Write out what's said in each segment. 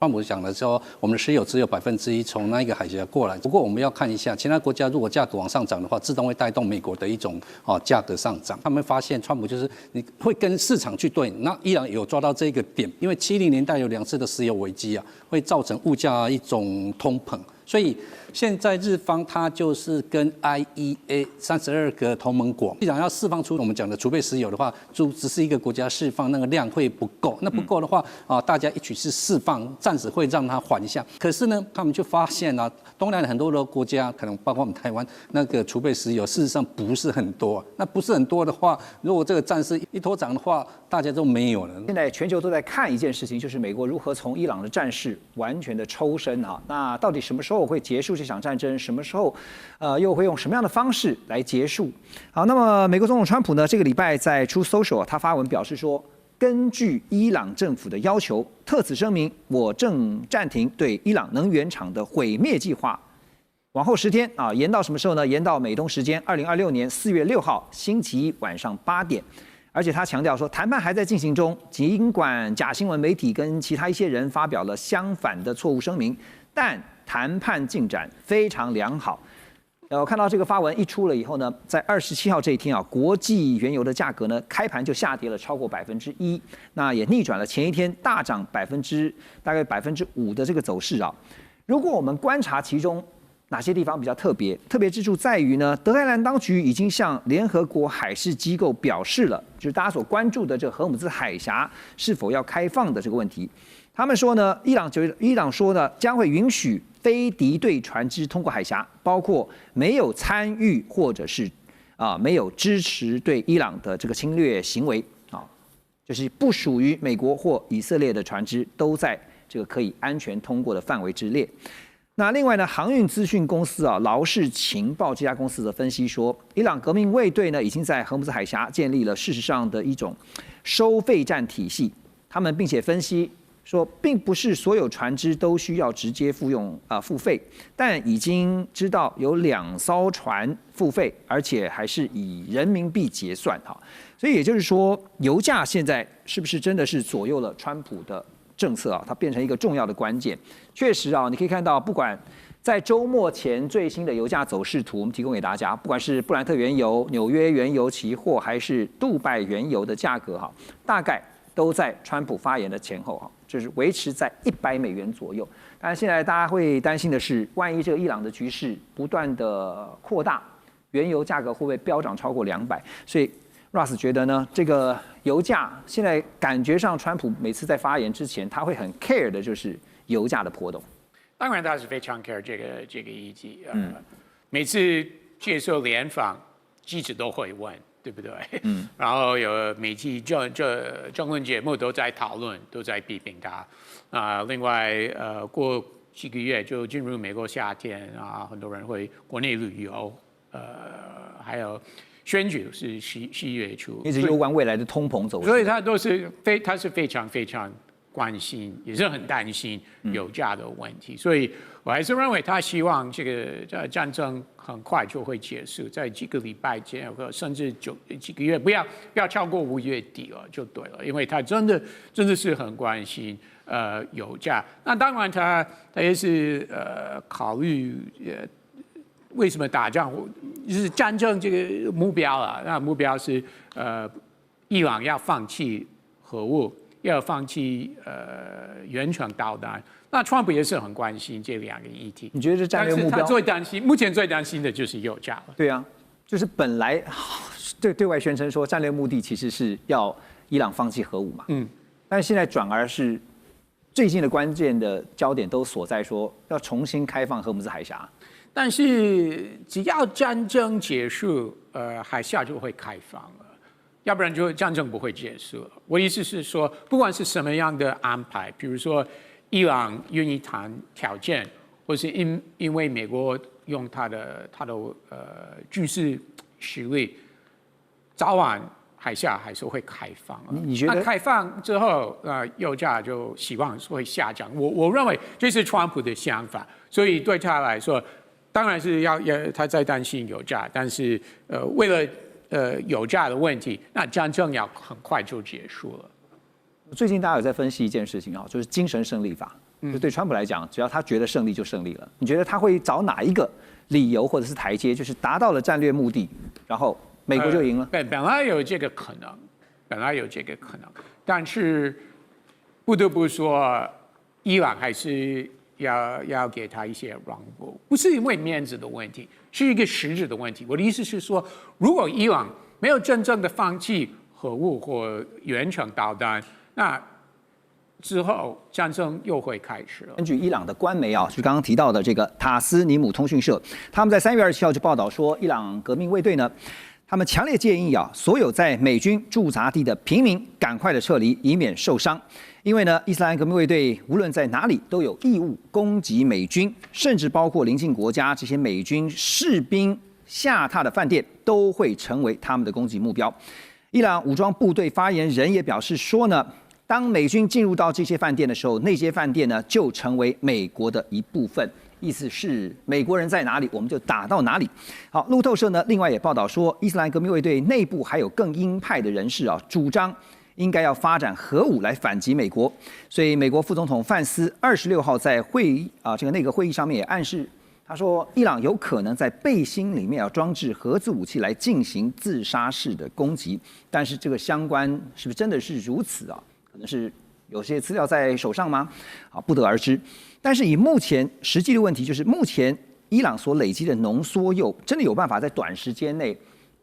川普讲的说，我们的石油只有1%从那一个海峡过来。不过我们要看一下，其他国家如果价格往上涨的话，自动会带动美国的一种价格上涨。他们发现川普就是你会跟市场去对，那伊朗有抓到这个点，因为70年代有2次的石油危机啊，会造成物价一种通膨。所以现在日方它就是跟 IEA 32个同盟国，既然要释放出我们讲的储备石油的话，就只是一个国家释放那个量会不够，那不够的话大家一起去释放，暂时会让它缓一下。可是呢，他们就发现啊，东南很多的国家，可能包括我们台湾那个储备石油，事实上不是很多。那不是很多的话，如果这个战事一拖长的话，大家都没有了。现在全球都在看一件事情，就是美国如何从伊朗的战事完全的抽身啊。那到底什么时候会结束这场战争？什么时候，又会用什么样的方式来结束？好，那么美国总统川普呢，这个礼拜在 Truth Social 他发文表示说，根据伊朗政府的要求，特此声明，我正暂停对伊朗能源厂的毁灭计划。往后10天啊，延到什么时候呢？延到美东时间2026年4月6号星期一晚上8点。而且他强调说，谈判还在进行中，尽管假新闻媒体跟其他一些人发表了相反的错误声明，但谈判进展非常良好。我看到这个发文一出了以后呢，在27号这一天啊，国际原油的价格呢开盘就下跌了超过1%，那也逆转了前一天大涨大概5%的这个走势啊。如果我们观察其中哪些地方比较特别？特别之处在于呢，德黑兰当局已经向联合国海事机构表示了，就是大家所关注的这个荷姆兹海峡是否要开放的这个问题。他们说呢，伊朗说呢，将会允许非敌对船只通过海峡，包括没有参与或者是没有支持对伊朗的这个侵略行为啊，就是不属于美国或以色列的船只都在这个可以安全通过的范围之列。那另外呢，航运资讯公司劳氏情报这家公司的分析说，伊朗革命卫队呢已经在荷姆兹海峡建立了事实上的一种收费站体系。他们并且分析说，并不是所有船只都需要直接付费，但已经知道有2艘船付费，而且还是以人民币结算哈。所以也就是说，油价现在是不是真的是左右了川普的政策啊？它变成一个重要的关键。确实啊，你可以看到，不管在周末前最新的油价走势图，我们提供给大家，不管是布兰特原油、纽约原油期货，还是杜拜原油的价格哈，大概都在川普发言的前后哈，就是维持在$100左右。但现在大家会担心的是，万一这个伊朗的局势不断的扩大，原油价格会不会飙涨超过200？所以 Russ 觉得呢，这个油价现在感觉上，川普每次在发言之前，他会很 care 的就是油价的波动。当然，他是非常 care 这个议题。每次接受联访，记者都会问，对不对？然后有媒体政论节目都在讨论，都在批评他。另外，过几个月就进入美国夏天啊，很多人会国内旅游，还有选举是7月初，一直攸关未来的通膨走势，所以他是非常非常关心，也是很担心油价的问题。所以我还是认为他希望这个战争很快就会结束，在几个礼拜间，甚至几个月，不要超过5月底了就对了，因为他真的是很关心油价。那当然他也是考虑为什么打仗，就是战争这个目标啊？那目标是伊朗要放弃核武，要放弃远程导弹。那川普也是很关心这2个议题。你觉得是战略目标？但是他目前最担心的就是油价了。对啊，就是本来对外宣称说战略目的其实是要伊朗放弃核武嘛，但是现在转而是最近的关键的焦点都锁在说要重新开放荷姆兹海峡。但是只要战争结束，海峡就会开放了，要不然就战争不会结束了。我的意思是说，不管是什么样的安排，比如说伊朗愿意谈条件，或是因为美国用他的军事实力，早晚海峡还是会开放。你觉得？那开放之后，油价就希望会下降。我认为这是川普的想法，所以对他来说，当然是他在担心油价，但是为了油价的问题，那战争要很快就结束了。最近大家有在分析一件事情啊，就是精神胜利法。就对川普来讲，只要他觉得胜利就胜利了。你觉得他会找哪一个理由或者是台阶，就是达到了战略目的，然后美国就赢了？本来有这个可能，但是不得不说，伊朗还是要给他一些让步，不是因为面子的问题，是一个实质的问题。我的意思是说，如果伊朗没有真正的放弃核武或远程导弹，那之后战争又会开始了。根据伊朗的官媒啊，就刚刚提到的这个塔斯尼姆通讯社，他们在3月27号就报道说，伊朗革命卫队呢，他们强烈建议啊，所有在美军驻扎地的平民赶快的撤离，以免受伤。因为呢，伊斯兰革命卫队无论在哪里都有义务攻击美军，甚至包括邻近国家这些美军士兵下榻的饭店都会成为他们的攻击目标。伊朗武装部队发言人也表示说呢，当美军进入到这些饭店的时候，那些饭店呢就成为美国的一部分。意思是美国人在哪里，我们就打到哪里。好，路透社呢另外也报道说，伊斯兰革命卫队内部还有更鹰派的人士啊，主张应该要发展核武来反击美国。所以美国副总统范斯26号在这个内阁会议上面也暗示，他说伊朗有可能在背心里面要装置核子武器来进行自杀式的攻击。但是这个相关是不是真的是如此啊？可能是有些资料在手上吗？好，不得而知。但是以目前实际的问题，就是目前伊朗所累积的浓缩铀，真的有办法在短时间内，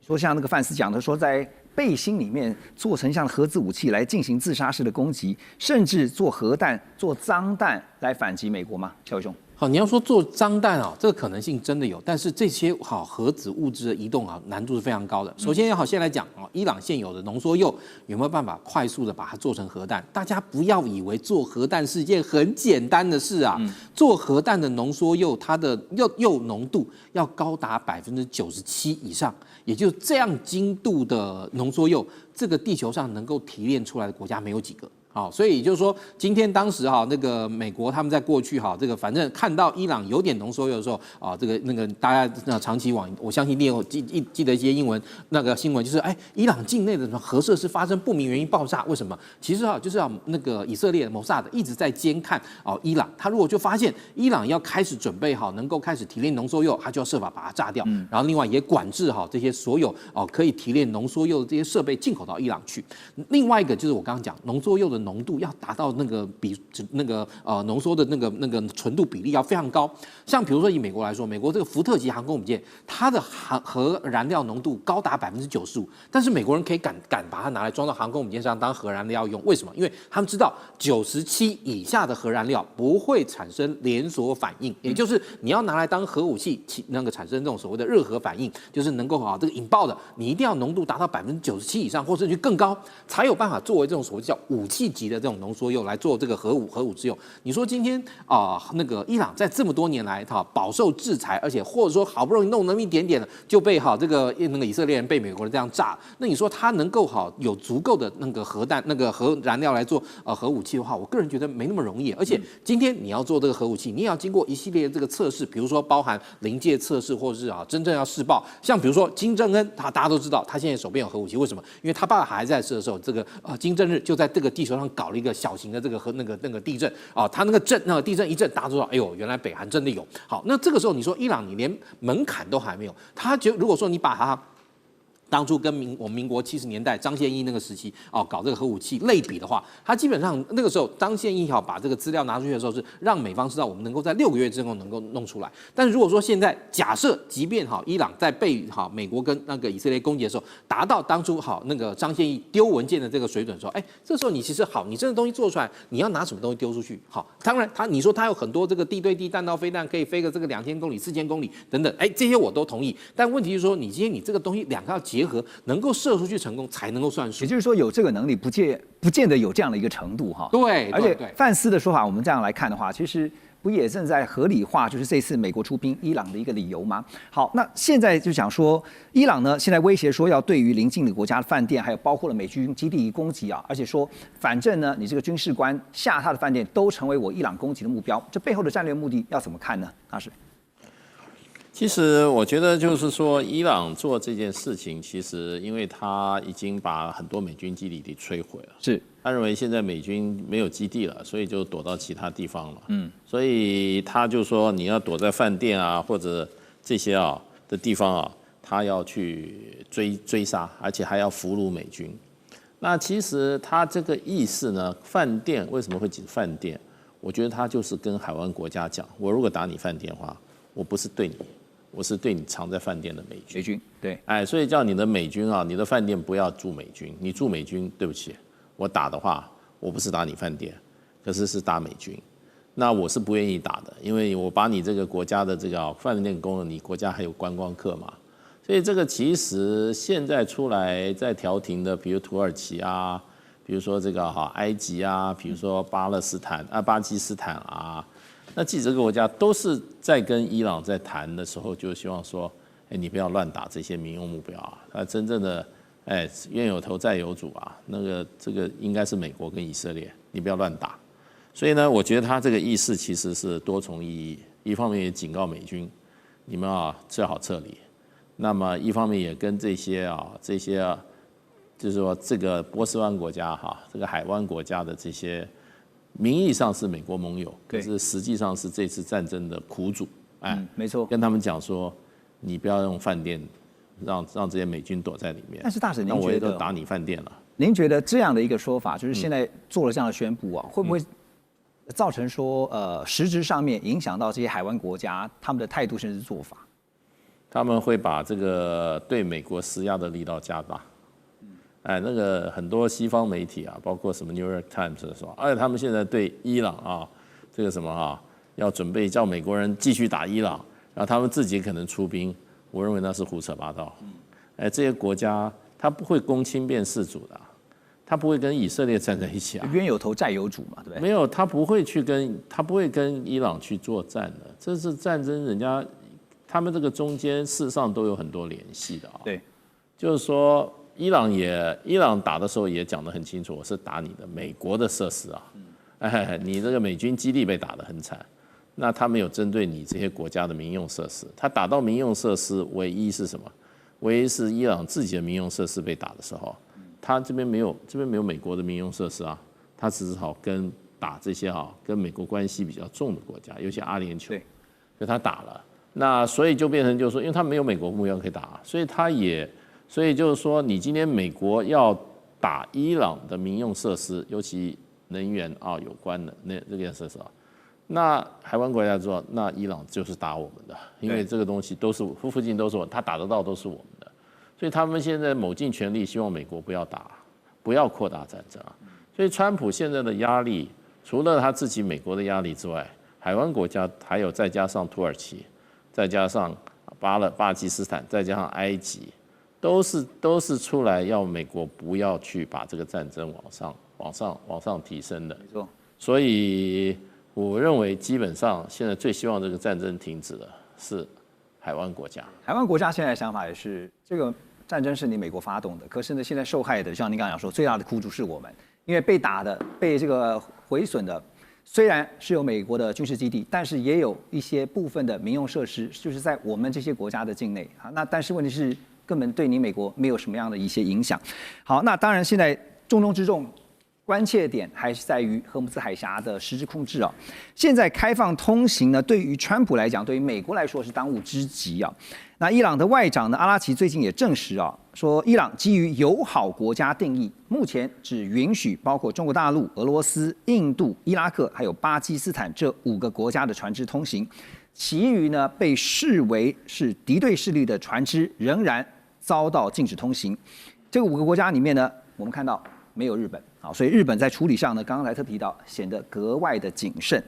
说像那个范斯讲的，说在背心里面做成像核子武器来进行自杀式的攻击，甚至做核弹、做脏弹来反击美国吗？乔伟兄。好，你要说做脏弹啊，这个可能性真的有，但是这些核子物质的移动啊，难度是非常高的。首先先来讲啊，伊朗现有的浓缩铀有没有办法快速的把它做成核弹？大家不要以为做核弹是一件很简单的事啊，做核弹的浓缩铀，它的铀浓度要高达97%以上，也就这样精度的浓缩铀，这个地球上能够提炼出来的国家没有几个。好，所以就是说，今天当时那个美国他们在过去这个反正看到伊朗有点浓缩铀的时候这个那个大家长期我相信你有记得一些英文那个新闻，就是伊朗境内的核设施发生不明原因爆炸，为什么？其实就是那个以色列摩萨德一直在监看伊朗，他如果就发现伊朗要开始准备好能够开始提炼浓缩铀，他就要设法把它炸掉，然后另外也管制这些所有可以提炼浓缩铀的这些设备进口到伊朗去。另外一个就是我刚刚讲浓缩铀的浓度要达到那个浓缩的那个纯度比例要非常高。像比如说以美国来说，美国这个福特级航空母舰，它的核燃料浓度高达95%，但是美国人可以敢把它拿来装到航空母舰上当核燃料用，为什么？因为他们知道97以下的核燃料不会产生连锁反应，也就是你要拿来当核武器，产生这种所谓的热核反应，就是能够这个引爆的，你一定要浓度达到97%以上，或甚至更高，才有办法作为这种所谓叫武器级的这种浓缩铀来做这个核武之用。你说今天那个伊朗在这么多年来饱受制裁，而且或者说好不容易弄那么一点点了，就被这个那个以色列人被美国人这样炸，那你说他能够有足够的那个核弹那个核燃料来做核武器的话，我个人觉得没那么容易。而且今天你要做这个核武器，你也要经过一系列的这个测试，比如说包含临界测试，或者是真正要试爆。像比如说金正恩，大家都知道他现在手边有核武器，为什么？因为他爸爸还在世的时候，这个金正日就在这个地球上搞了一个小型的这个那个地震他那个地震一震，大家都知道，哎呦，原来北韩真的有。好，那这个时候你说伊朗你连门槛都还没有，他如果说你把它当初跟我们民国70年代张献义那个时期搞这个核武器类比的话，他基本上那个时候张献义把这个资料拿出去的时候，是让美方知道我们能够在6个月之后能够弄出来。但是如果说现在假设，即便伊朗在被美国跟那个以色列攻击的时候，达到当初那个张献义丢文件的这个水准的时候，这时候你其实你真的东西做出来，你要拿什么东西丢出去？当然你说他有很多这个地对地弹道飞弹可以飞个这个2000公里、4000公里等等，这些我都同意。但问题是说，你今天你这个东西两个要结合，能够射出去成功才能够算数。也就是说，有这个能力不见得有这样的一个程度对，而且范斯的说法，我们这样来看的话，其实不也正在合理化，就是这次美国出兵伊朗的一个理由吗？好，那现在就讲说，伊朗呢现在威胁说要对于邻近的国家的饭店，还有包括了美军基地攻击而且说反正呢，你这个军事官下榻的饭店都成为我伊朗攻击的目标，这背后的战略目的要怎么看呢？那是。其实我觉得就是说，伊朗做这件事情，其实因为他已经把很多美军基地给摧毁了，是，他认为现在美军没有基地了，所以就躲到其他地方了。所以他就说你要躲在饭店啊或者这些的地方他要去追杀，而且还要俘虏美军。那其实他这个意思呢，饭店为什么会指饭店？我觉得他就是跟海湾国家讲，我如果打你饭店的话，我不是对你，我是对你藏在饭店的美军。美军对，所以叫你的美军你的饭店不要住美军，你住美军，对不起，我打的话，我不是打你饭店，可是是打美军。那我是不愿意打的，因为我把你这个国家的这个饭店供了，你国家还有观光客嘛。所以这个其实现在出来在调停的，比如土耳其啊，比如说这个埃及啊，比如说巴基斯坦啊，那这几个国家都是在跟伊朗在谈的时候，就希望说，你不要乱打这些民用目标真正的冤有头债有主这个应该是美国跟以色列，你不要乱打。所以呢，我觉得他这个意思其实是多重意义，一方面也警告美军，你们最好撤离。那么一方面也跟这些就是说这个波斯湾国家这个海湾国家的这些名义上是美国盟友，可是实际上是这次战争的苦主，没错，跟他们讲说，你不要用饭店让这些美军躲在里面。但是大使，您那我也觉得都打你饭店了？您觉得这样的一个说法，就是现在做了这样的宣布会不会造成说实质上面影响到这些海湾国家他们的态度甚至做法？他们会把这个对美国施压的力道加大。那个很多西方媒体包括什么 New York Times 说，他们现在对伊朗这个什么要准备叫美国人继续打伊朗，然后他们自己可能出兵，我认为那是胡扯八道。这些国家他不会公亲变事主的，他不会跟以色列站在一起冤有头债有主嘛，对不对？没有，他不会跟伊朗去作战的，这是战争，人家他们这个中间事实上都有很多联系的对，就是说伊朗打的时候也讲得很清楚，我是打你的美国的设施你这个美军基地被打得很惨，那他没有针对你这些国家的民用设施，他打到民用设施唯一是什么？唯一是伊朗自己的民用设施被打的时候，他这边没有美国的民用设施他只好跟打这些跟美国关系比较重的国家，尤其阿联酋，所以他打了。那所以就变成就是说，因为他没有美国目标可以打，所以就是说，你今天美国要打伊朗的民用设施，尤其能源有关的这个设施那海湾国家说，那伊朗就是打我们的，因为这个东西都是附近都是他打得到都是我们的，所以他们现在卯尽全力希望美国不要打，不要扩大战争所以川普现在的压力，除了他自己美国的压力之外，海湾国家还有再加上土耳其，再加上巴基斯坦，再加上埃及，都是出来要美国不要去把这个战争往上提升的。没错。所以我认为基本上现在最希望这个战争停止的是海湾国家。海湾国家现在的想法也是，这个战争是你美国发动的，可是呢，现在受害的，像您刚刚讲说，最大的苦主是我们，因为被打的、被这个毁损的。虽然是有美国的军事基地，但是也有一些部分的民用设施，就是在我们这些国家的境内那但是问题是，根本对你美国没有什么样的一些影响。好，那当然现在重中之重，关切点还是在于荷姆斯海峡的实质控制现在开放通行呢，对于川普来讲，对于美国来说是当务之急那伊朗的外长呢，阿拉奇最近也证实说伊朗基于友好国家定义，目前只允许包括中国大陆、俄罗斯、印度、伊拉克还有巴基斯坦这5个国家的船只通行，其余呢被视为是敌对势力的船只仍然遭到禁止通行。这个5个国家里面呢，我们看到没有日本所以日本在处理上呢，刚刚莱特提到显得格外的谨慎。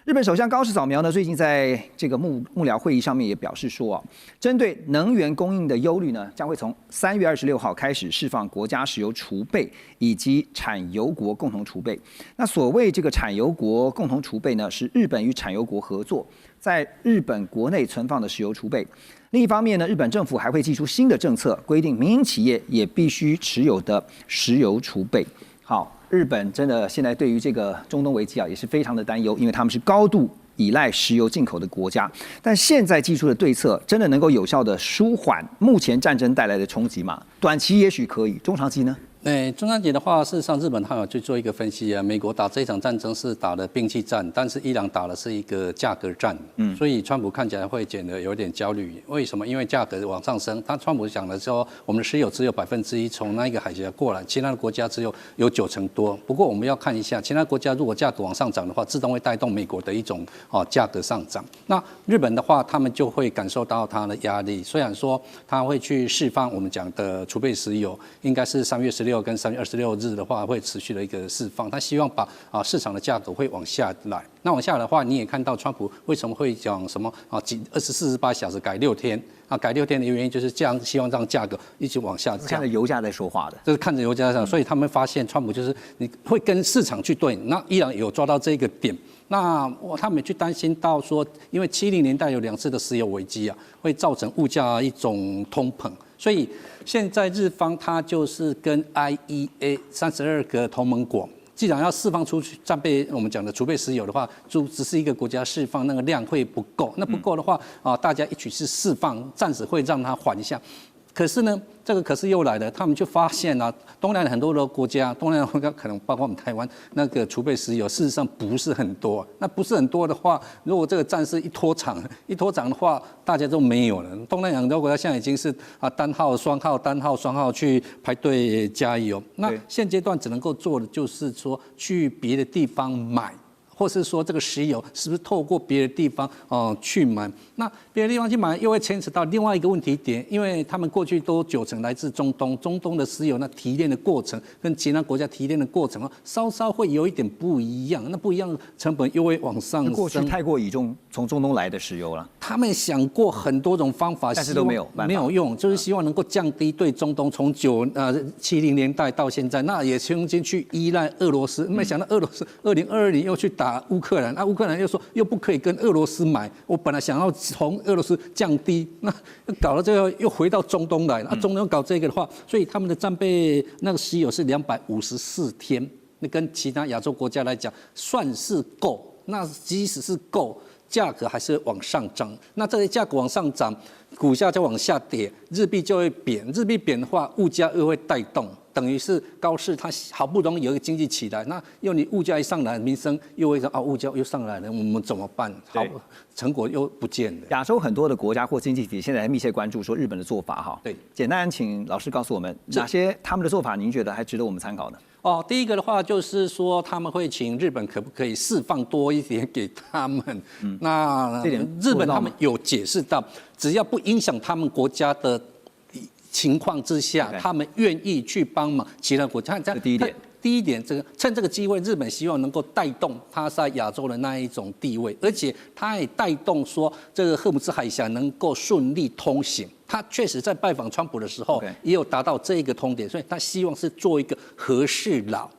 日本首相高市早苗呢，最近在这个幕僚会议上面也表示说针对能源供应的忧虑呢，将会从3月26号开始释放国家石油储备以及产油国共同储备。那所谓这个产油国共同储备呢，是日本与产油国合作，在日本国内存放的石油储备。另一方面呢，日本政府还会祭出新的政策，规定民营企业也必须持有的石油储备。好，日本真的现在对于这个中东危机也是非常的担忧，因为他们是高度依赖石油进口的国家。但现在祭出的对策真的能够有效的舒缓目前战争带来的冲击吗？短期也许可以，中长期呢？中章节的话，事实上日本他有去做一个分析啊。美国打这一场战争是打了兵器战，但是伊朗打的是一个价格战。所以川普看起来会显得有点焦虑。为什么？因为价格往上升。川普讲的说，我们的石油只有1%从那一个海峡过来，其他的国家只有90%多。不过我们要看一下，其他国家如果价格往上涨的话，自动会带动美国的一种价格上涨。那日本的话，他们就会感受到它的压力。虽然说他会去释放我们讲的储备石油，应该是3月16跟3月26日的话会持续的一个释放，他希望把市场的价格会往下来。那往下来的话，你也看到川普为什么会讲什么24-48小时改6天改6天的原因就是这样，希望让价格一直往下降。看着油价在说话的，这是看着油价上，所以他们发现川普就是你会跟市场去对，那伊朗有抓到这个点。那他们也去担心到说，因为70年代有2次的石油危机会造成物价一种通膨。所以现在日方它就是跟 IEA 32个同盟国，既然要释放出去战备我们讲的储备石油的话，就只是一个国家释放那个量会不够，那不够的话大家一起去释放，暂时会让它缓一下。可是呢，这个可是又来了，他们就发现东南亚很多的国家，东南亚国家可能包括我们台湾那个储备石油，事实上不是很多。那不是很多的话，如果这个战事一拖长的话，大家都没有了。东南亚很多国家现在已经是单号、双号、单号、双号去排队加油。那现阶段只能够做的就是说，去别的地方买。或是说这个石油是不是透过别的地方去买？那别的地方去买，又会牵扯到另外一个问题点，因为他们过去都90%来自中东，中东的石油那提炼的过程跟其他国家提炼的过程稍稍会有一点不一样，那不一样的成本又会往上升。过去太过倚重从中东来的石油了，他们想过很多种方法，但是都没有用，就是希望能够降低对中东从70年代到现在，那也曾经去依赖俄罗斯，没想到俄罗斯2022年又去打乌克兰，乌克兰又说又不可以跟俄罗斯买，我本来想要从俄罗斯降低，那搞到最后又回到中东来了，中东搞这个的话，所以他们的战备那个石油是254天，那跟其他亚洲国家来讲算是够，那即使是够，价格还是往上涨，那这些价格往上涨，股价就往下跌，日币就会贬，日币贬的话，物价又会带动。等于是高市，它好不容易有一个经济起来，那又你物价一上来，民生又会说物价又上来了，我们怎么办？好，成果又不见了。亚洲很多的国家或经济体现在还密切关注说日本的做法对，简单请老师告诉我们哪些他们的做法，您觉得还值得我们参考呢？第一个的话就是说他们会请日本可不可以释放多一点给他们？那日本他们有解释到，只要不影响他们国家的情况之下，他们愿意去帮忙其他国家。这第一点。第一点，趁这个机会，日本希望能够带动它在亚洲的那一种地位，而且它也带动说这个荷姆斯海峡能够顺利通行。他确实在拜访川普的时候，也有达到这一个通点，所以他希望是做一个和事佬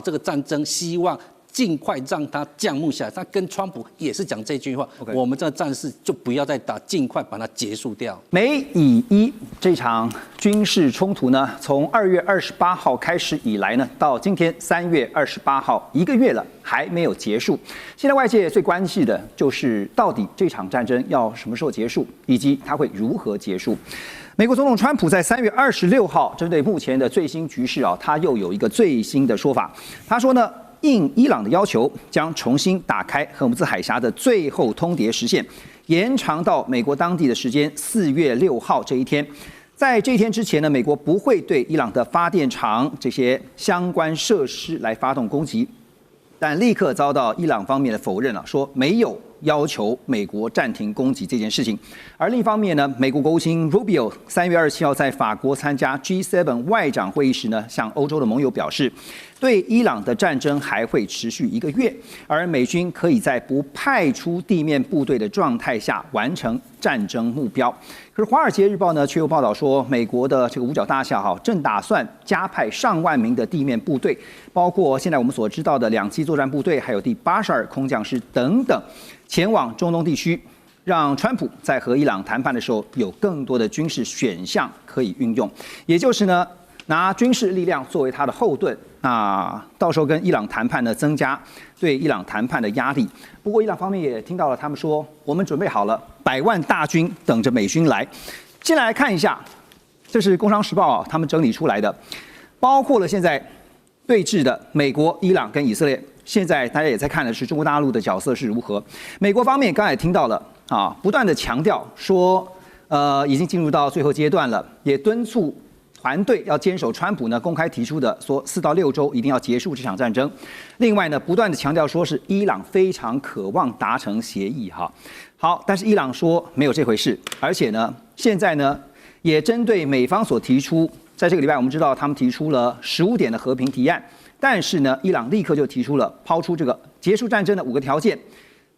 这个战争，希望尽快让它降幕下来。他跟川普也是讲这句话，我们这个战事就不要再打，尽快把它结束掉。美以伊这场军事冲突呢，从2月28号开始以来呢，到今天3月28号，1个月了，还没有结束。现在外界最关心的就是到底这场战争要什么时候结束，以及它会如何结束。美国总统川普在3月26号针对目前的最新局势他又有一个最新的说法。他说呢，应伊朗的要求，将重新打开荷姆兹海峡的最后通牒时限，延长到美国当地的时间4月6号这一天。在这一天之前呢，美国不会对伊朗的发电厂这些相关设施来发动攻击，但立刻遭到伊朗方面的否认说没有要求美国暂停攻击这件事情。而另一方面呢，美国国务卿 Rubio 3月27号在法国参加 G7 外长会议时呢，向欧洲的盟友表示，对伊朗的战争还会持续1个月，而美军可以在不派出地面部队的状态下完成战争目标。可是《华尔街日报》呢，却又报道说，美国的这个五角大厦正打算加派上万名的地面部队，包括现在我们所知道的2栖作战部队，还有第82空降师等等，前往中东地区，让川普在和伊朗谈判的时候有更多的军事选项可以运用，也就是呢，拿军事力量作为他的后盾。那到时候跟伊朗谈判呢，增加对伊朗谈判的压力。不过伊朗方面也听到了，他们说我们准备好了100万大军等着美军来。先来看一下，这是《工商时报》他们整理出来的。包括了现在对峙的美国、伊朗跟以色列。现在大家也在看的是中国大陆的角色是如何。美国方面刚才也听到了啊，不断的强调说，已经进入到最后阶段了，也敦促团队要坚守川普呢公开提出的说4到6周一定要结束这场战争。另外呢，不断的强调说是伊朗非常渴望达成协议哈。好，但是伊朗说没有这回事，而且呢，现在呢也针对美方所提出，在这个礼拜我们知道他们提出了15点的和平提案。但是呢，伊朗立刻就提出了抛出这个结束战争的5个条件。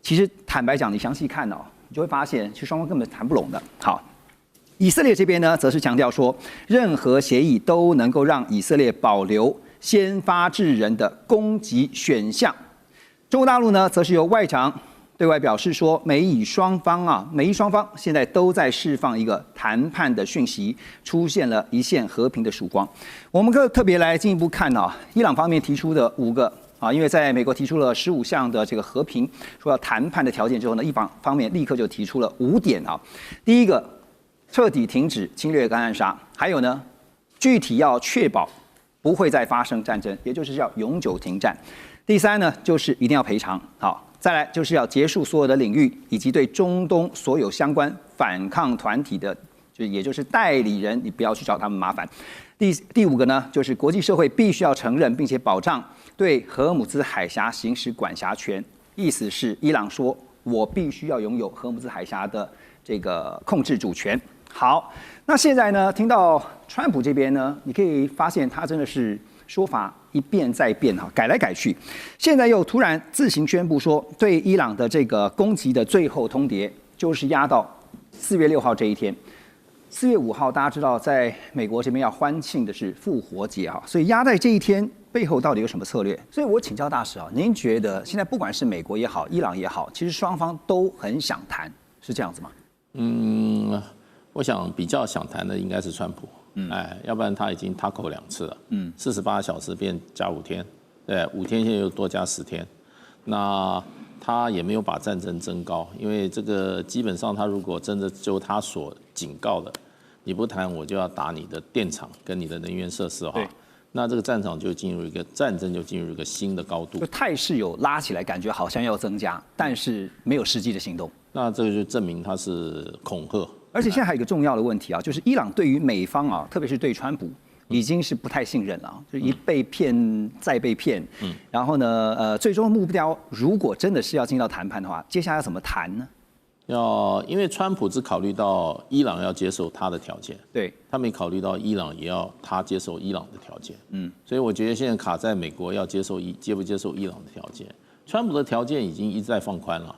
其实坦白讲，你详细看哦，你就会发现，其实双方根本谈不拢的。好，以色列这边呢，则是强调说，任何协议都能够让以色列保留先发制人的攻击选项。中国大陆呢，则是由外长对外表示说，美以双方现在都在释放一个谈判的讯息，出现了一线和平的曙光。我们特别来进一步看啊，伊朗方面提出的5个啊，因为在美国提出了15项的这个和平说要谈判的条件之后呢，伊朗方面立刻就提出了5点啊。第一个，彻底停止侵略跟暗杀，还有呢，具体要确保不会再发生战争，也就是要永久停战。第3呢，就是一定要赔偿。好。再来就是要结束所有的领域，以及对中东所有相关反抗团体的，也就是代理人，你不要去找他们麻烦。第5个呢，就是国际社会必须要承认并且保障对荷尔姆兹海峡行使管辖权。意思是伊朗说，我必须要拥有荷尔姆兹海峡的这个控制主权。好，那现在呢，听到川普这边呢，你可以发现他真的是说法一变再变哈，改来改去，现在又突然自行宣布说，对伊朗的这个攻击的最后通牒就是压到4月6号这一天。4月5号，大家知道在美国这边要欢庆的是复活节哈，所以压在这一天背后到底有什么策略？所以我请教大使啊，您觉得现在不管是美国也好，伊朗也好，其实双方都很想谈，是这样子吗？我想比较想谈的应该是川普。要不然他已经他口2次了，48小时变加5天，对，5天现在又多加10天，那他也没有把战争增高，因为这个基本上他如果真的就他所警告的，你不谈我就要打你的电厂跟你的能源设施的话，那这个战争就进入一个新的高度，就态势有拉起来，感觉好像要增加，但是没有实际的行动，那这个就证明他是恐吓。而且现在还有一个重要的问题啊，就是伊朗对于美方啊，特别是对川普，已经是不太信任了，就一被骗再被骗。然后呢，最终目标如果真的是要进到谈判的话，接下来要怎么谈呢？因为川普只考虑到伊朗要接受他的条件，对，他没考虑到伊朗也要他接受伊朗的条件。所以我觉得现在卡在美国要接不接受伊朗的条件。川普的条件已经一再放宽了，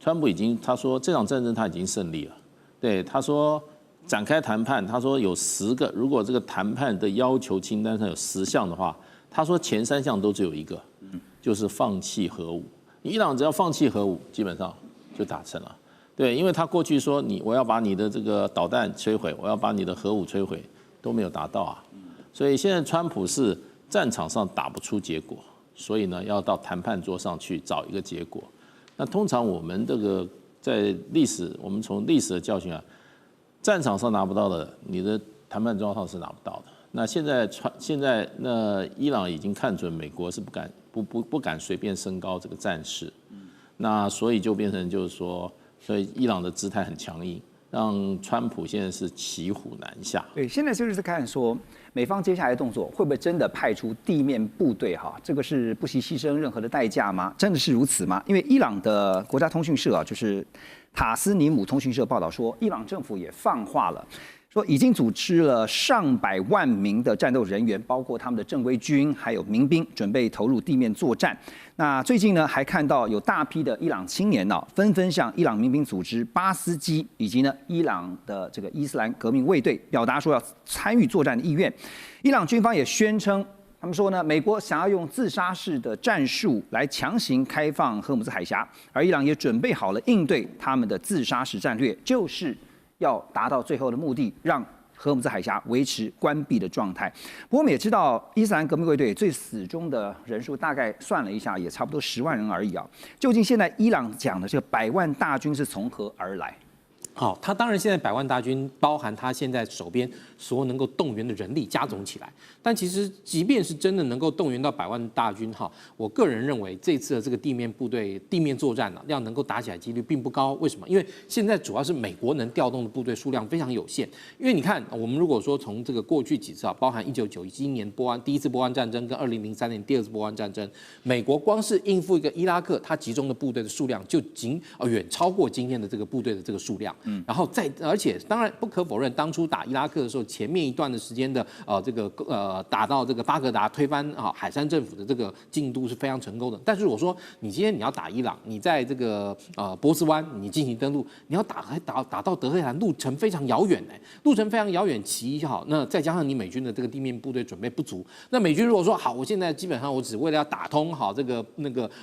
川普他说这场战争他已经胜利了。对，他说展开谈判，他说有10个，如果这个谈判的要求清单上有10项的话，他说前3项都只有1个，就是放弃核武。伊朗只要放弃核武，基本上就达成了。对，因为他过去说我要把你的这个导弹摧毁，我要把你的核武摧毁，都没有达到啊。所以现在川普是战场上打不出结果，所以呢要到谈判桌上去找一个结果。那通常我们这个在我们从历史的教训啊，战场上拿不到的，你的谈判桌上是拿不到的。那现在那伊朗已经看准美国是不敢随便升高这个战事，那所以就变成就是说，所以伊朗的姿态很强硬，让川普现在是骑虎难下。对，现在就是在看说美方接下来的动作会不会真的派出地面部队哈？这个是不惜牺牲任何的代价吗？真的是如此吗？因为伊朗的国家通讯社啊，就是塔斯尼姆通讯社报道说，伊朗政府也放话了。说已经组织了上百万名的战斗人员，包括他们的正规军，还有民兵，准备投入地面作战。那最近呢，还看到有大批的伊朗青年呢，纷纷向伊朗民兵组织巴斯基以及呢伊朗的这个伊斯兰革命卫队表达说要参与作战的意愿。伊朗军方也宣称，他们说呢，美国想要用自杀式的战术来强行开放荷姆兹海峡，而伊朗也准备好了应对他们的自杀式战略，就是要达到最后的目的，让荷姆兹海峡维持关闭的状态。不过我们也知道，伊斯兰革命卫队最死忠的人数大概算了一下，也差不多10万人而已啊。究竟现在伊朗讲的这个100万大军是从何而来？好，他当然现在100万大军包含他现在手边所有能够动员的人力加总起来，但其实即便是真的能够动员到100万大军哈，我个人认为这次的这个地面部队地面作战要能够打起来几率并不高。为什么？因为现在主要是美国能调动的部队数量非常有限。因为你看，我们如果说从这个过去几次包含1991年第一次波湾战争跟2003年第二次波湾战争，美国光是应付一个伊拉克，它集中的部队的数量就远超过今天的这个部队的这个数量。然后而且当然不可否认，当初打伊拉克的时候，前面一段的时间的打到这个巴格达推翻海珊政府的这个进度是非常成功的。但是我说你今天你要打伊朗，你在这个波斯湾你进行登陆，你要打到德黑兰，路程非常遥远路程非常遥远。其一那再加上你美军的这个地面部队准备不足，那美军如果说好，我现在基本上我只为了要打通这个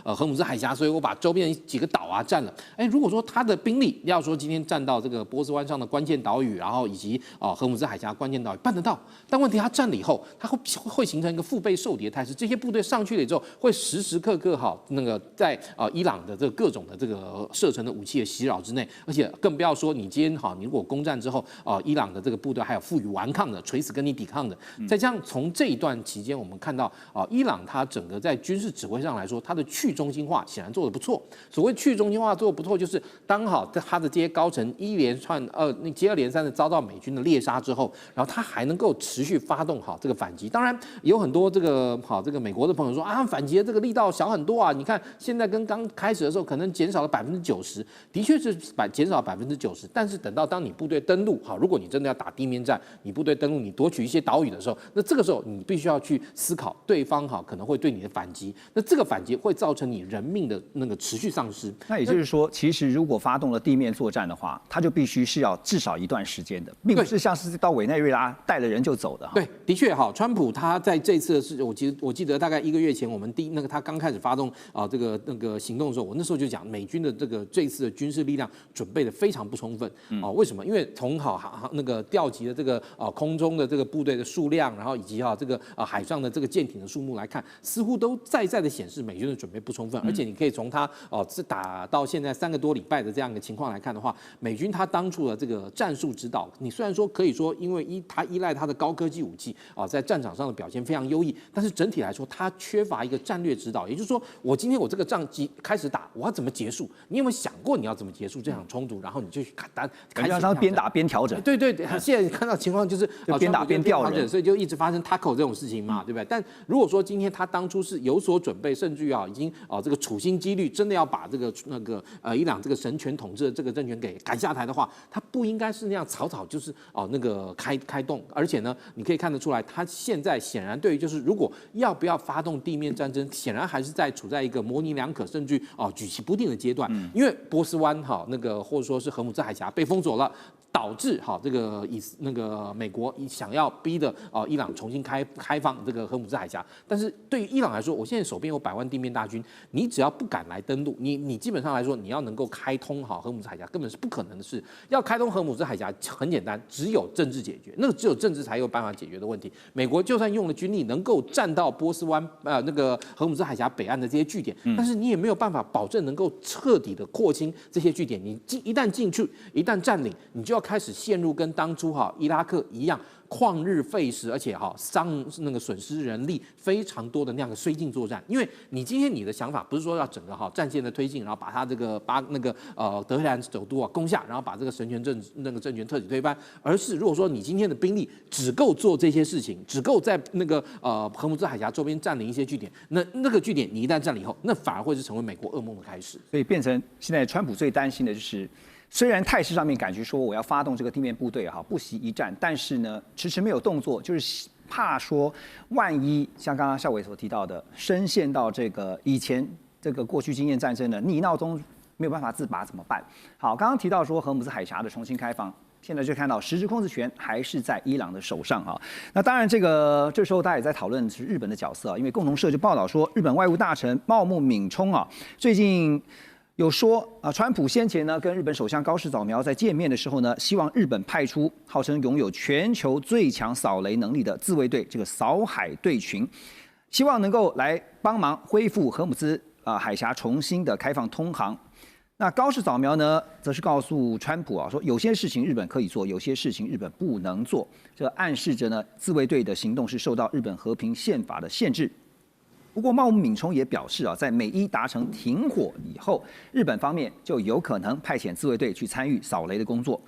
荷姆兹海峡，所以我把周边几个岛占了。如果说他的兵力要说今天占到这个波斯湾上的关键岛屿，然后以及荷姆兹海峡关键岛屿办得到，但问题他占了以后，他会形成一个腹背受敌的态势。这些部队上去了之后，会时时刻刻在伊朗的这个各种的这个射程的武器的袭扰之内，而且更不要说你今天你如果攻占之后伊朗的这个部队还有负隅顽抗的，垂死跟你抵抗的。再加上从这一段期间，我们看到伊朗它整个在军事指挥上来说，它的去中心化显然做得不错。所谓去中心化做得不错，就是当它的这些高层接二连三的遭到美军的猎杀之后，然后他还能够持续发动这个反击。当然有很多这个美国的朋友说反击的这个力道小很多啊，你看现在跟刚开始的时候可能减少了90%，的确是减少90%，但是等到当你部队登陆如果你真的要打地面战，你部队登陆你夺取一些岛屿的时候，那这个时候你必须要去思考对方可能会对你的反击，那这个反击会造成你人命的那个持续丧失。那也就是说，其实如果发动了地面作战的话，它就必须是要至少一段时间的，并不是像是到委内瑞拉带了人就走的。对，的确川普他在这次是我记得大概1个月前，我们他刚开始发动这个行动的时候，我那时候就讲美军的这次的军事力量准备的非常不充分。为什么？因为从调集的这个空中的这个部队的数量，然后以及这个海上的这个舰艇的数目来看，似乎都在的显示美军的准备不充分。而且你可以从他打到现在3个多礼拜的这样一个情况来看的话，美军他当初的这个战术指导，你虽然说可以说因为他依赖他的高科技武器在战场上的表现非常优异，但是整体来说他缺乏一个战略指导。也就是说，我今天我这个仗开始打，我要怎么结束？你有没有想过你要怎么结束这场冲突？然后你就去开始边打边调整。对，现在看到情况就是边打边调人，所以就一直发生 tackle 这种事情嘛，对不对？但如果说今天他当初是有所准备，甚至于已经这个处心积虑，真的要把这个伊朗这个神权统治的这个政权给赶下台的话，他不应该是那样草就是开动。而且呢，你可以看得出来，他现在显然对于就是如果要不要发动地面战争，显然还是处在一个模棱两可，甚至举棋不定的阶段。因为波斯湾或者说是荷姆兹海峡被封锁了。导致这个美国想要逼的伊朗重新开放这个荷姆兹海峡，但是对于伊朗来说，我现在手边有100万地面大军，你只要不敢来登陆，你基本上来说，你要能够开通荷姆兹海峡根本是不可能的事。要开通荷姆兹海峡很简单，只有政治解决，那个只有政治才有办法解决的问题。美国就算用了军力，能够占到波斯湾荷姆兹海峡北岸的这些据点，但是你也没有办法保证能够彻底的扩清这些据点。你一旦进去，一旦占领，你就要开始陷入跟当初伊拉克一样旷日费时，而且损失人力非常多的那样的绥靖作战。因为你今天你的想法不是说要整个战线的推进，然后把他这个德黑兰首都攻下，然后把这个神权政权彻底推翻，而是如果说你今天的兵力只够做这些事情，只够在荷姆兹海峡周边占领一些据点，那个据点你一旦占领以后，那反而会是成为美国噩梦的开始。所以变成现在川普最担心的就是。虽然态势上面感觉说我要发动这个地面部队不惜一战，但是呢迟迟没有动作，就是怕说万一像刚刚孝瑋所提到的，深陷到这个以前这个过去经验战争的泥淖中没有办法自拔怎么办？好，刚刚提到说荷姆兹海峡的重新开放。现在就看到实质控制权还是在伊朗的手上那当然，这时候大家也在讨论是日本的角色因为共同社就报道说，日本外务大臣茂木敏充最近。有说川普先前呢跟日本首相高市早苗在见面的时候呢，希望日本派出号称拥有全球最强扫雷能力的自卫队这个扫海队群，希望能够来帮忙恢复荷姆兹海峡重新的开放通航。那高市早苗呢，则是告诉川普啊，说有些事情日本可以做，有些事情日本不能做，这暗示着呢，自卫队的行动是受到日本和平宪法的限制。不过，茂木敏充也表示啊，在美伊达成停火以后，日本方面就有可能派遣自卫队去参与扫雷的工作。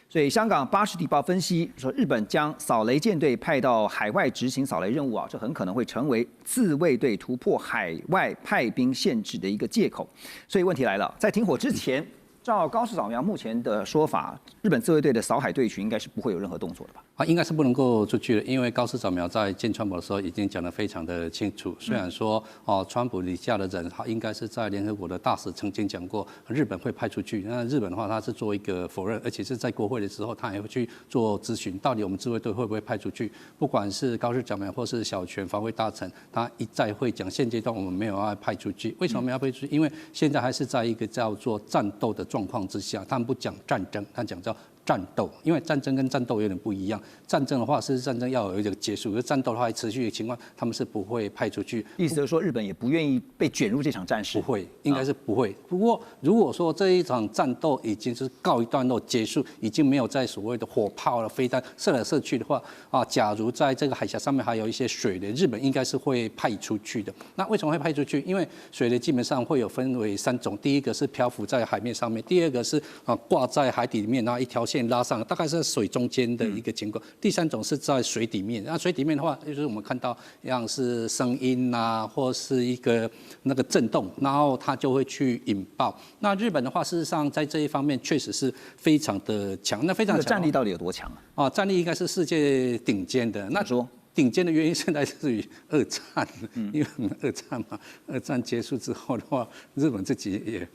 所以，香港巴士地报分析说，日本将扫雷舰队派到海外执行扫雷任务啊，这很可能会成为自卫队突破海外派兵限制的一个借口。所以问题来了，在停火之前，照高市早苗目前的说法，日本自卫队的扫海队群应该是不会有任何动作的吧？应该是不能够出去的，因为高市早苗在见川普的时候已经讲得非常的清楚。虽然说川普底下的人应该是在联合国的大使曾经讲过，日本会派出去。那日本的话，他是做一个否认，而且是在国会的时候，他也会去做咨询，到底我们自卫队会不会派出去？不管是高市早苗或是小泉防卫大臣，他一再会讲，现阶段我们没有要派出去。为什么没有派出去？因为现在还是在一个叫做战斗的状况之下，他们不讲战争，他讲叫战斗，因为战争跟战斗有点不一样。战争的话是战争要有一个结束，而战斗的话持续的情况，他们是不会派出去。意思就是说，日本也不愿意被卷入这场战事。不会，应该是不会。不过，如果说这一场战斗已经是告一段落结束，已经没有在所谓的火炮了、飞弹射来射去的话，假如在这个海峡上面还有一些水雷，日本应该是会派出去的。那为什么会派出去？因为水雷基本上会有分为3种，第一个是漂浮在海面上面，第二个是挂在海底里面，然后一条线拉上，大概是在水中间的一个情况。第3种是在水底面，那水底面的话，就是我们看到像是声音啊，或是一个那个震动，然后它就会去引爆。那日本的话，事实上在这一方面确实是非常的强，那非常强。战力到底有多强啊？战力应该是世界顶尖的。那说顶尖的原因是来自于2战，因为2战嘛，2战结束之后的话，日本自己也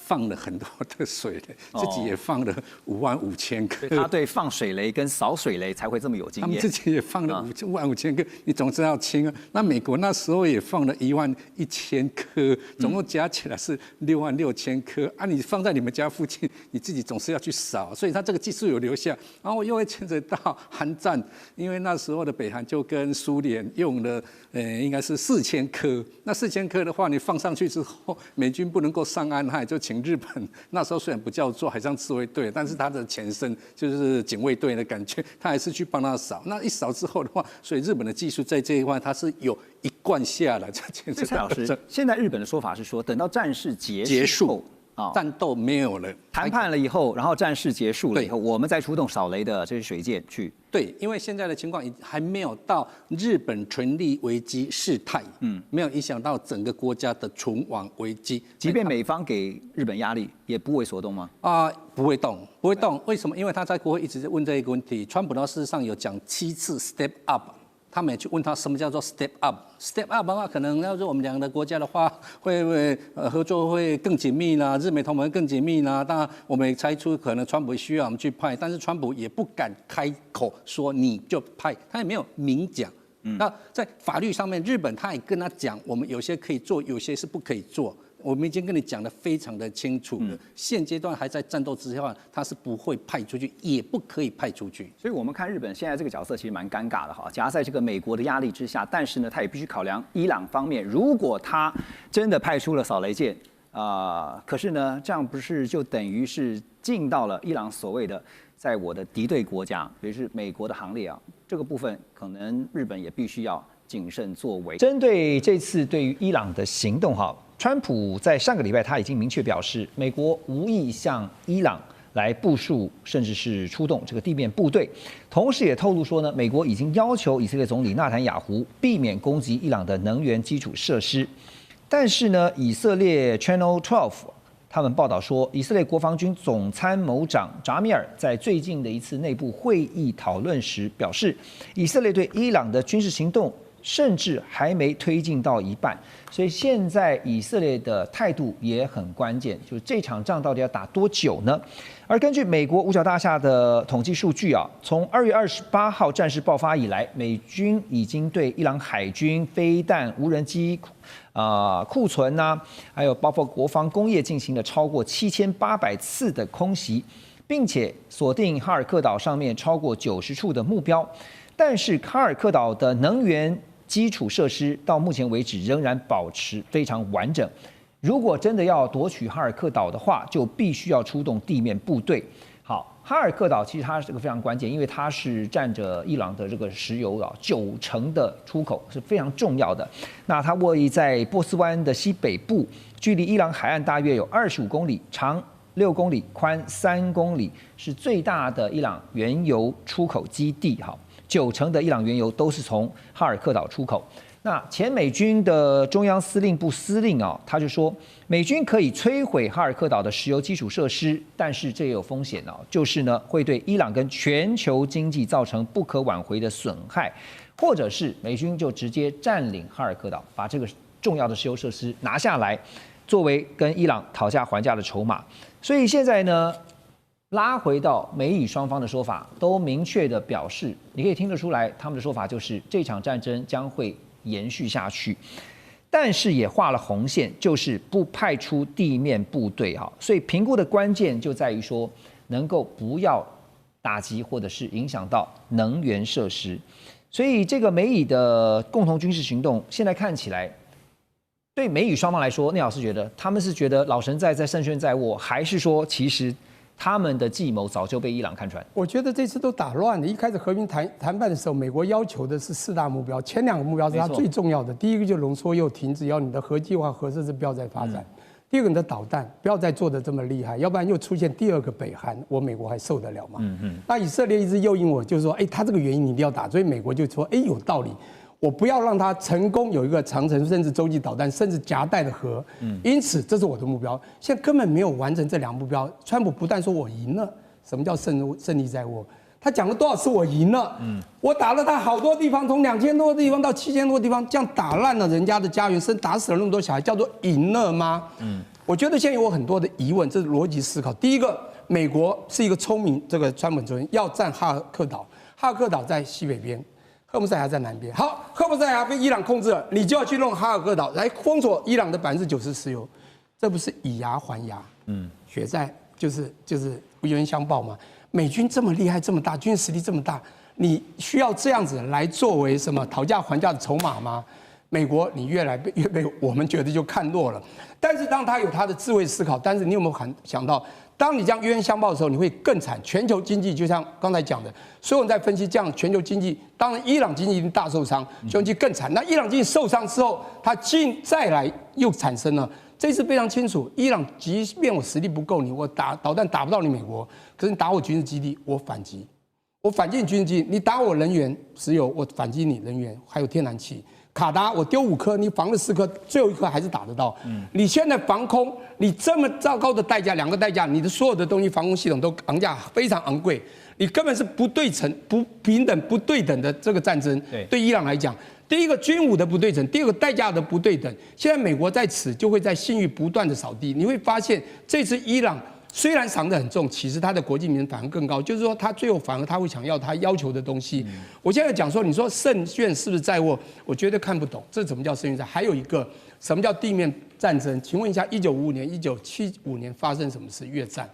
放了很多的水雷，自己也放了55000颗。他对放水雷跟扫水雷才会这么有经验。他们自己也放了55000颗，你总是要清啊。那美国那时候也放了11000颗，总共加起来是66000颗。你放在你们家附近，你自己总是要去扫，所以他这个技术有留下。然后又会牵扯到韩战，因为那时候的北韩就跟苏联用了，应该是4000颗。那4000颗的话，你放上去之后，美军不能够上岸，他也就请日本那时候虽然不叫做海上自卫队，但是它的前身就是警卫队的感觉，他还是去帮他扫。那一扫之后的话，所以日本的技术在这一块它是有一贯下来。蔡老师，现在日本的说法是说，等到战事结束。战斗没有了，谈判了以后，然后战事结束了以后，我们再出动扫雷的这些水舰去。对，因为现在的情况还没有到日本权力危机事态，没有影响到整个国家的存亡危机。即便美方给日本压力，也不为所动吗？不会动，不会动。为什么？因为他在国会一直在问这一个问题。川普呢，事实上有讲7次 step up。他们也去问他什么叫做 step up。step up 的话，可能要是我们2个国家的话，会合作会更紧密啦，日美同盟更紧密啦。当然，我们也猜出可能川普需要我们去派，但是川普也不敢开口说你就派，他也没有明讲。那在法律上面，日本他也跟他讲，我们有些可以做，有些是不可以做。我们已经跟你讲得非常的清楚了，现阶段还在战斗之下，他是不会派出去，也不可以派出去。所以我们看日本现在这个角色其实蛮尴尬的哈，夹在这个美国的压力之下，但是呢，他也必须考量伊朗方面，如果他真的派出了扫雷舰，可是呢，这样不是就等于是进到了伊朗所谓的在我的敌对国家，也就是美国的行列啊，这个部分可能日本也必须要谨慎作为。针对这次对于伊朗的行动哈，川普在上个礼拜他已经明确表示，美国无意向伊朗来部署甚至是出动这个地面部队，同时也透露说呢，美国已经要求以色列总理纳坦雅胡避免攻击伊朗的能源基础设施。但是呢，以色列 Channel 12他们报道说，以色列国防军总参谋长扎米尔在最近的一次内部会议讨论时表示，以色列对伊朗的军事行动甚至还没推进到一半，所以现在以色列的态度也很关键，就是这场仗到底要打多久呢？而根据美国五角大厦的统计数据啊，从2月28号战事爆发以来，美军已经对伊朗海军飞弹、无人机库存啊，还有包括国防工业进行了超过7800次的空袭，并且锁定哈尔克岛上面超过90处的目标。但是哈尔克岛的能源基础设施到目前为止仍然保持非常完整。如果真的要夺取哈尔克岛的话，就必须要出动地面部队。好，哈尔克岛其实它是个非常关键，因为它是占着伊朗的这个石油90%的出口，是非常重要的。那它位在波斯湾的西北部，距离伊朗海岸大约有25公里，长6公里，宽3公里，是最大的伊朗原油出口基地。好，90%的伊朗原油都是从哈尔克岛出口。那前美军的中央司令部司令他就说，美军可以摧毁哈尔克岛的石油基础设施，但是这也有风险就是呢会对伊朗跟全球经济造成不可挽回的损害，或者是美军就直接占领哈尔克岛，把这个重要的石油设施拿下来，作为跟伊朗讨价还价的筹码。所以现在呢，拉回到美以双方的说法，都明确的表示，你可以听得出来，他们的说法就是这场战争将会延续下去，但是也画了红线，就是不派出地面部队所以评估的关键就在于说，能够不要打击或者是影响到能源设施。所以这个美以的共同军事行动，现在看起来，对美以双方来说，聂老师觉得他们是觉得老神在胜券在握，还是说其实他们的计谋早就被伊朗看穿？我觉得这次都打乱了。一开始和平谈判的时候，美国要求的是4大目标，前2个目标是它最重要的。第一个就是浓缩铀停止，要你的核计划、核设施不要再发展。第二个，你的导弹不要再做得这么厉害，要不然又出现第2个北韩，我美国还受得了吗？那以色列一直诱引我，就是说，他这个原因你一定要打，所以美国就说，有道理。我不要让他成功有一个长程甚至洲际导弹，甚至夹带的核，因此这是我的目标。现在根本没有完成这2个目标。川普不但说我赢了，什么叫胜利在握？他讲了多少次我赢了？我打了他好多地方，从2000多个地方到7000多个地方，这样打烂了人家的家园，甚至打死了那么多小孩，叫做赢了吗？我觉得现在有很多的疑问，这是逻辑思考。第一个，美国是一个聪明，这个川普主任要占哈尔克岛，哈尔克岛在西北边。赫姆斯海峡在南边，好，赫姆斯海峡被伊朗控制了，你就要去弄哈尔克岛来封锁伊朗的90%石油，这不是以牙还牙？血债就是冤相报嘛。美军这么厉害，这么大，军事实力这么大，你需要这样子来作为什么讨价还价的筹码吗？美国你越来越被我们觉得就看弱了。但是当他有他的智慧思考，但是你有没有想到？当你这样冤冤相报的时候，你会更惨。全球经济就像刚才讲的，所有人在分析这样全球经济，当然伊朗经济一定大受伤，全球经济更惨。那伊朗经济受伤之后，它再来又产生了，这次非常清楚，伊朗即便我实力不够你，我打导弹打不到你美国，可是你打我军事基地，我反击，我反击你军事基地，你打我能源石油，我反击你能源还有天然气。卡达我丢5颗，你防了4颗，最后1颗还是打得到。你现在防空，你这么糟糕的代价，2个代价，你的所有的东西防空系统都昂价非常昂贵，你根本是不对称、不平等、不对等的这个战争。对伊朗来讲，第一个军武的不对等，第2个代价的不对等。现在美国在此就会在信誉不断的扫地，你会发现这次伊朗。虽然伤得很重，其实他的国际名声反而更高。就是说，他最后反而他会想要他要求的东西。我现在讲说，你说胜券是不是在握？我绝对看不懂，这怎么叫胜券在？还有一个，什么叫地面战争？请问一下，1955年、1975年发生什么事？越战，《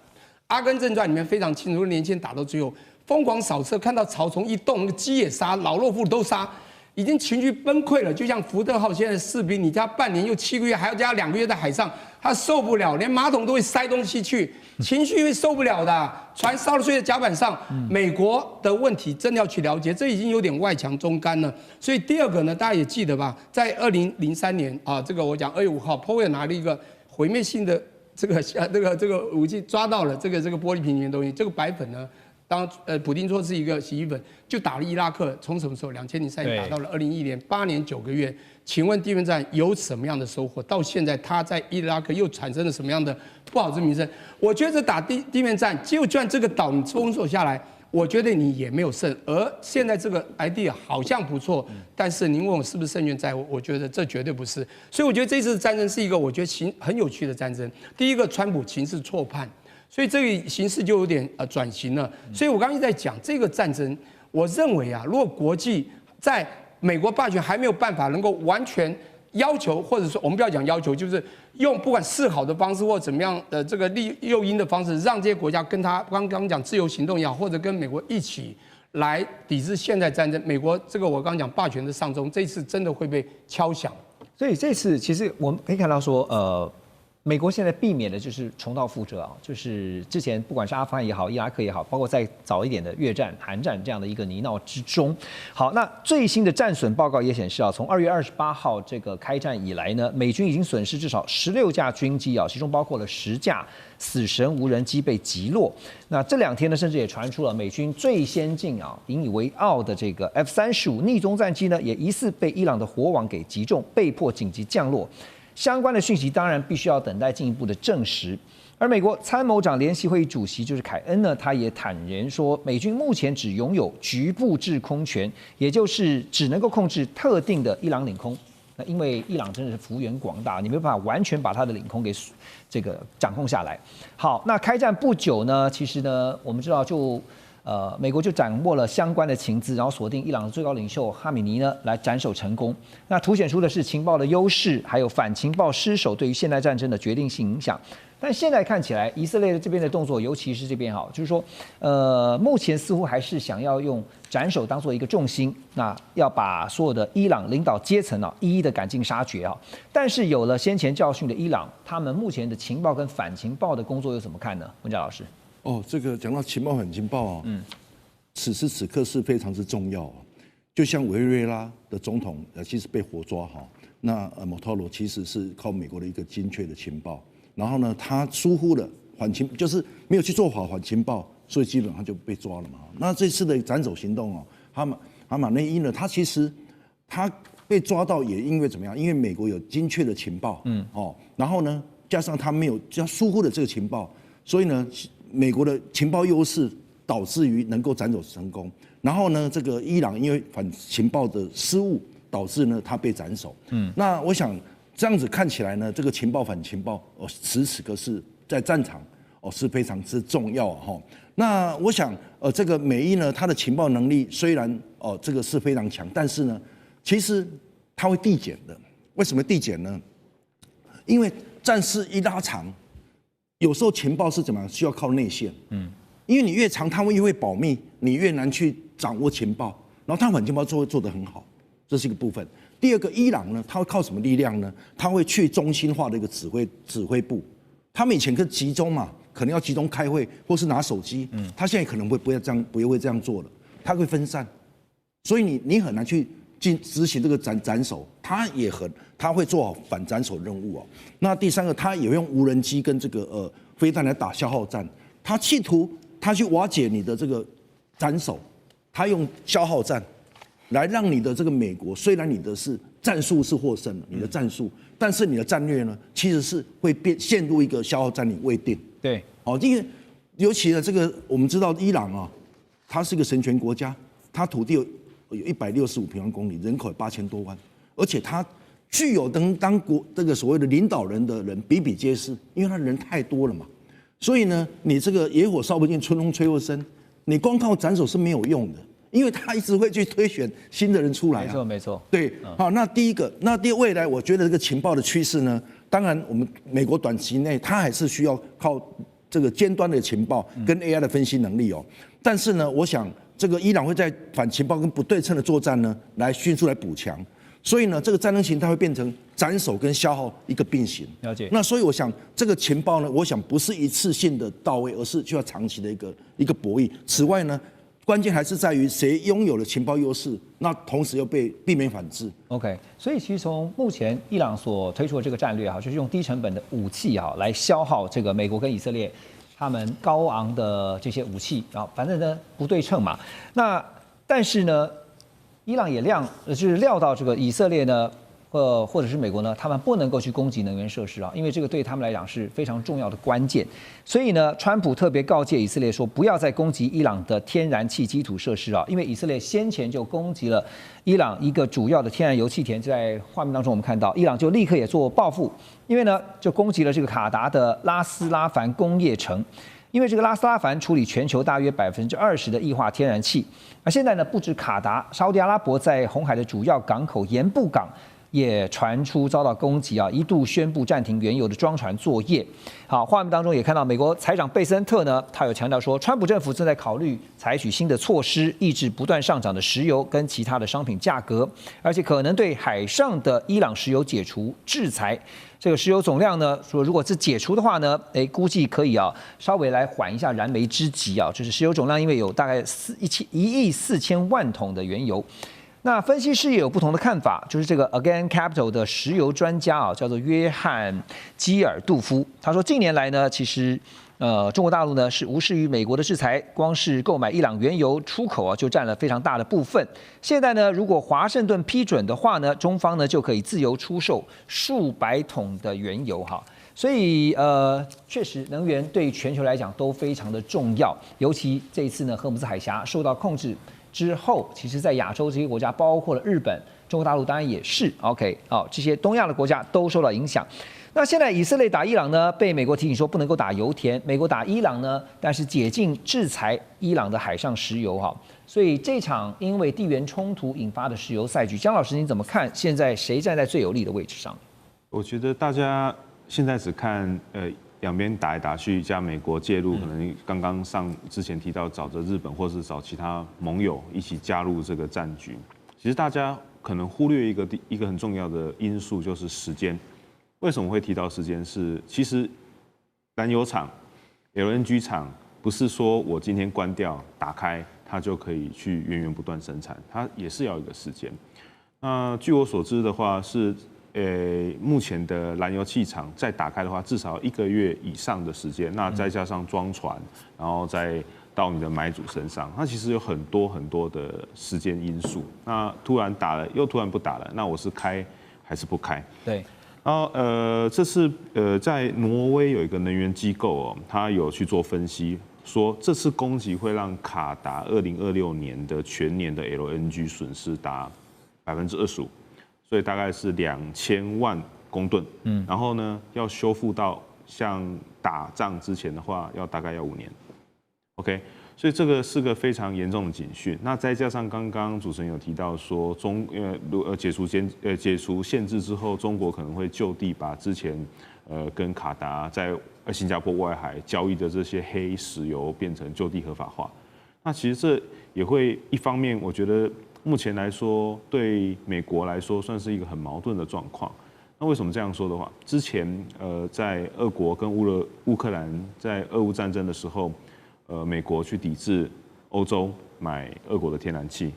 阿甘正传》里面非常清楚，年轻人打到最后疯狂扫射，看到草丛一动，那个鸡也杀，老弱妇孺都杀。已经情绪崩溃了，就像福特号现在的士兵，你加半年又7个月，还要加2个月在海上，他受不了，连马桶都会塞东西去，情绪会受不了的。船烧了睡在甲板上，美国的问题真的要去了解，这已经有点外强中干了。所以第2个呢，大家也记得吧，在2003年啊，这个我讲2月5号 ，Powell 拿了一个毁灭性的这个武器，抓到了这个玻璃瓶里面的东西，这个白粉呢。当普丁说是一个洗衣粉，就打了伊拉克，从什么时候？2003年打到了2011年，8年9个月。请问地面战有什么样的收获？到现在他在伊拉克又产生了什么样的不好之名声？我觉得打地面战，就算这个岛你封锁下来，我觉得你也没有胜。而现在这个 idea 好像不错，但是您问我是不是胜券在握？我觉得这绝对不是。所以我觉得这次战争是一个我觉得很有趣的战争。第一个，川普情势错判。所以这个形势就有点转型了。所以我刚刚一直在讲这个战争，我认为啊，如果国际在美国霸权还没有办法能够完全要求，或者说我们不要讲要求，就是用不管示好的方式或怎么样的这个诱因的方式，让这些国家跟他刚刚讲自由行动也好，或者跟美国一起来抵制现代战争。美国这个我刚刚讲霸权的上钟，这次真的会被敲响。所以这次其实我们可以看到说，美国现在避免的就是重蹈覆辙啊，就是之前不管是阿富汗也好，伊拉克也好，包括再早一点的越战、韩战这样的一个泥淖之中。好，那最新的战损报告也显示啊，从2月28号这个开战以来呢，美军已经损失至少16架军机啊，其中包括了10架死神无人机被击落。那这2天呢，甚至也传出了美军最先进啊、引以为傲的这个 F-35逆踪战机呢，也疑似被伊朗的火网给击中，被迫紧急降落。相关的讯息当然必须要等待进一步的证实。而美国参谋长联席会议主席就是凯恩呢，他也坦言说，美军目前只拥有局部制空权，也就是只能够控制特定的伊朗领空。那因为伊朗真的是幅员广大，你没办法完全把它的领空给这个掌控下来。好，那开战不久呢，其实呢，我们知道美国就掌握了相关的情资，然后锁定伊朗的最高领袖哈米尼呢来斩首成功。那凸显出的是情报的优势，还有反情报失守对于现代战争的决定性影响。但现在看起来，以色列这边的动作，尤其是这边就是说，目前似乎还是想要用斩首当做一个重心，那要把所有的伊朗领导阶层一一的赶尽杀绝但是有了先前教训的伊朗，他们目前的情报跟反情报的工作又怎么看呢？文佳老师。这个讲到情报反情报此时此刻是非常之重要就像委内瑞拉的总统其实被火抓那莫托罗其实是靠美国的一个精确的情报，然后呢，他疏忽了反情，就是没有去做好反情报，所以基本上就被抓了嘛。那这次的斩首行动哈马内伊呢，他其实他被抓到也因为怎么样？因为美国有精确的情报，然后呢，加上他没有疏忽了这个情报，所以呢。美国的情报优势导致于能够斩首成功，然后呢，这个伊朗因为反情报的失误，导致呢他被斩首。那我想这样子看起来呢，这个情报反情报此时此刻是在战场是非常之重要那我想这个美伊呢，它的情报能力虽然这个是非常强，但是呢，其实它会递减的。为什么递减呢？因为战事一拉长。有时候情报是怎么样？需要靠内线，因为你越长，他们越会保密，你越难去掌握情报，然后他反情报做得很好，这是一个部分。第二个，伊朗呢，他会靠什么力量呢？他会去中心化的一个指挥部，他们以前可集中嘛，可能要集中开会或是拿手机，他现在可能不会这样做了，他会分散，所以你很难去执行这个斩首，他会做好反斩首任务那第三个，他也用无人机跟这个飞弹来打消耗战，他企图他去瓦解你的这个斩首，他用消耗战来让你的这个美国，虽然你的是战术是获胜了，你的战术，但是你的战略呢，其实是会陷入一个消耗战，你未定。对，因为尤其呢，这个我们知道伊朗它是一个神权国家，它土地有165平方公里，人口有8000多万，而且它具有当国这个所谓的领导人的人比比皆是，因为他人太多了嘛。所以呢，你这个野火烧不尽，春风吹又生，你光靠斩首是没有用的，因为他一直会去推选新的人出来没错。对，好，那第二未来，我觉得这个情报的趋势呢，当然我们美国短期内它还是需要靠这个尖端的情报跟 AI 的分析能力但是呢，我想这个伊朗会在反情报跟不对称的作战呢，来迅速来补强。所以呢，这个战争形态会变成斩首跟消耗一个并行。了解。那所以我想，这个情报呢，我想不是一次性的到位，而是需要长期的一个博弈。此外呢，关键还是在于谁拥有了情报优势，那同时又被避免反制。OK， 所以其实从目前伊朗所推出的这个战略就是用低成本的武器来消耗这个美国跟以色列他们高昂的这些武器反正呢不对称嘛。那但是呢，伊朗也就是料到这个以色列呢，或者是美国呢，他们不能够去攻击能源设施因为这个对他们来讲是非常重要的关键。所以呢，川普特别告诫以色列说，不要再攻击伊朗的天然气基础设施因为以色列先前就攻击了伊朗一个主要的天然油气田，在画面当中我们看到，伊朗就立刻也做报复，因为呢就攻击了这个卡达的拉斯拉凡工业城。因为这个拉斯拉凡处理全球大约20%的液化天然气，而现在呢，不止卡达，沙烏地阿拉伯在红海的主要港口盐布港也传出遭到攻击啊，一度宣布暂停原油的装船作业。好，画面当中也看到美国财长贝森特呢，他有强调说，川普政府正在考虑采取新的措施，抑制不断上涨的石油跟其他的商品价格，而且可能对海上的伊朗石油解除制裁。这个石油总量呢，说如果是解除的话呢，估计可以啊，稍微来缓一下燃眉之急啊。就是石油总量因为有大概1亿4000万桶的原油。那分析师也有不同的看法，就是这个 Again Capital 的石油专家啊，叫做约翰基尔杜夫，他说近年来呢，其实中国大陆呢是无视于美国的制裁，光是购买伊朗原油出口啊就占了非常大的部分。现在呢，如果华盛顿批准的话呢，中方呢就可以自由出售数百桶的原油哈。所以确实能源对全球来讲都非常的重要，尤其这一次呢，荷姆斯海峡受到控制之后，其实在亚洲这些国家，包括了日本、中国大陆，当然也是 OK 这些东亚的国家都受到影响。那现在以色列打伊朗呢，被美国提醒说不能够打油田；美国打伊朗呢，但是解禁制裁伊朗的海上石油哈。所以这场因为地缘冲突引发的石油赛局，江老师你怎么看？现在谁站在最有利的位置上？我觉得大家现在只看两边打来打去，加美国介入，可能刚刚之前提到找着日本或是找其他盟友一起加入这个战局。其实大家可能忽略一个很重要的因素，就是时间。为什么会提到时间？其实燃油厂、LNG 厂不是说我今天关掉打开，它就可以去源源不断生产，它也是要一个时间。那据我所知的话是。目前的燃油气厂再打开的话，至少1个月以上的时间，那再加上装船，然后再到你的买主身上，它其实有很多的时间因素。那突然打了，又突然不打了，那我是开还是不开？对。然后这次在挪威有一个能源机构他有去做分析，说这次攻击会让卡达2026年的全年的 LNG 损失达25%。所以大概是2000万公吨，然后呢，要修复到像打仗之前的话，大概要5年 ，OK， 所以这个是个非常严重的警讯。那再加上刚刚主持人有提到说，解除限制之后，中国可能会就地把之前跟卡达在新加坡外海交易的这些黑石油变成就地合法化。那其实这也会一方面，我觉得。目前来说，对美国来说算是一个很矛盾的状况。那为什么这样说的话？之前在俄国跟乌克兰在俄乌战争的时候，美国去抵制欧洲买俄国的天然气。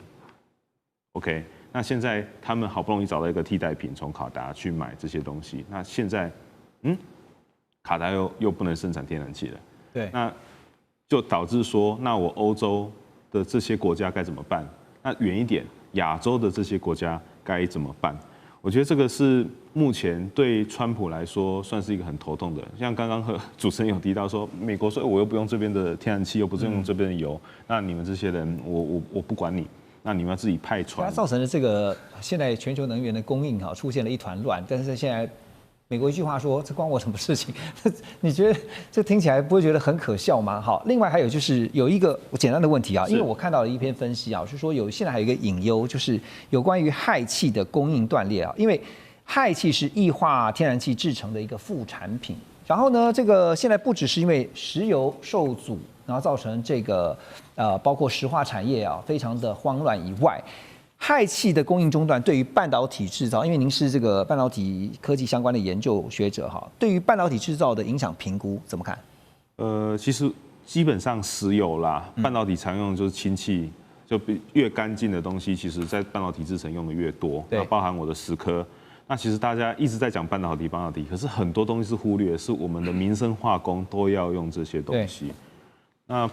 OK， 那现在他们好不容易找到一个替代品，从卡达去买这些东西。那现在，卡达又不能生产天然气了。对，那就导致说，那我欧洲的这些国家该怎么办？那远一点，亚洲的这些国家该怎么办？我觉得这个是目前对川普来说算是一个很头痛的。像刚刚和主持人有提到说，美国说我又不用这边的天然气，又不是用这边的油，那你们这些人，我不管你，那你们要自己派船。它造成了这个现在全球能源的供应出现了一团乱，但是现在。美国一句话说：“这关我什么事情？”你觉得这听起来不会觉得很可笑吗？好，另外还有就是有一个简单的问题啊，因为我看到了一篇分析啊，是说现在还有一个隐忧，就是有关于氦气的供应断裂啊，因为氦气是液化天然气制成的一个副产品。然后呢，这个现在不只是因为石油受阻，然后造成这个包括石化产业非常的慌乱以外。氦气的供应中断对于半导体制造，因为您是这个半导体科技相关的研究学者哈，对于半导体制造的影响评估怎么看？其实基本上石油啦，半导体常用的就是氢气，就越干净的东西，其实在半导体制程用的越多，那包含我的10颗。那其实大家一直在讲半导体，可是很多东西是忽略，是我们的民生化工都要用这些东西。那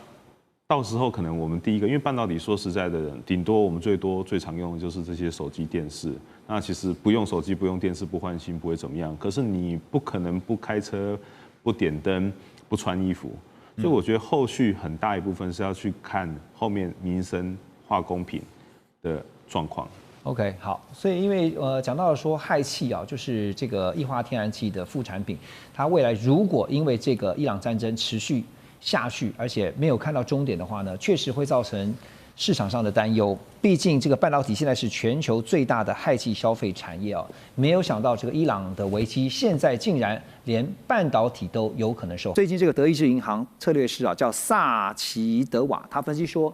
到时候可能我们第一个，因为半导体说实在的，顶多我们最常用的就是这些手机、电视。那其实不用手机、不用电视、不换芯不会怎么样。可是你不可能不开车、不点灯、不穿衣服。所以我觉得后续很大一部分是要去看后面民生化工品的状况。OK， 好，所以因为讲到了说氦气就是这个液化天然气的副产品，它未来如果因为这个伊朗战争持续下去，而且没有看到终点的话呢，确实会造成市场上的担忧。毕竟这个半导体现在是全球最大的氦气消费产业啊，没有想到这个伊朗的危机现在竟然连半导体都有可能受。最近这个德意志银行策略师啊叫萨奇德瓦，他分析说，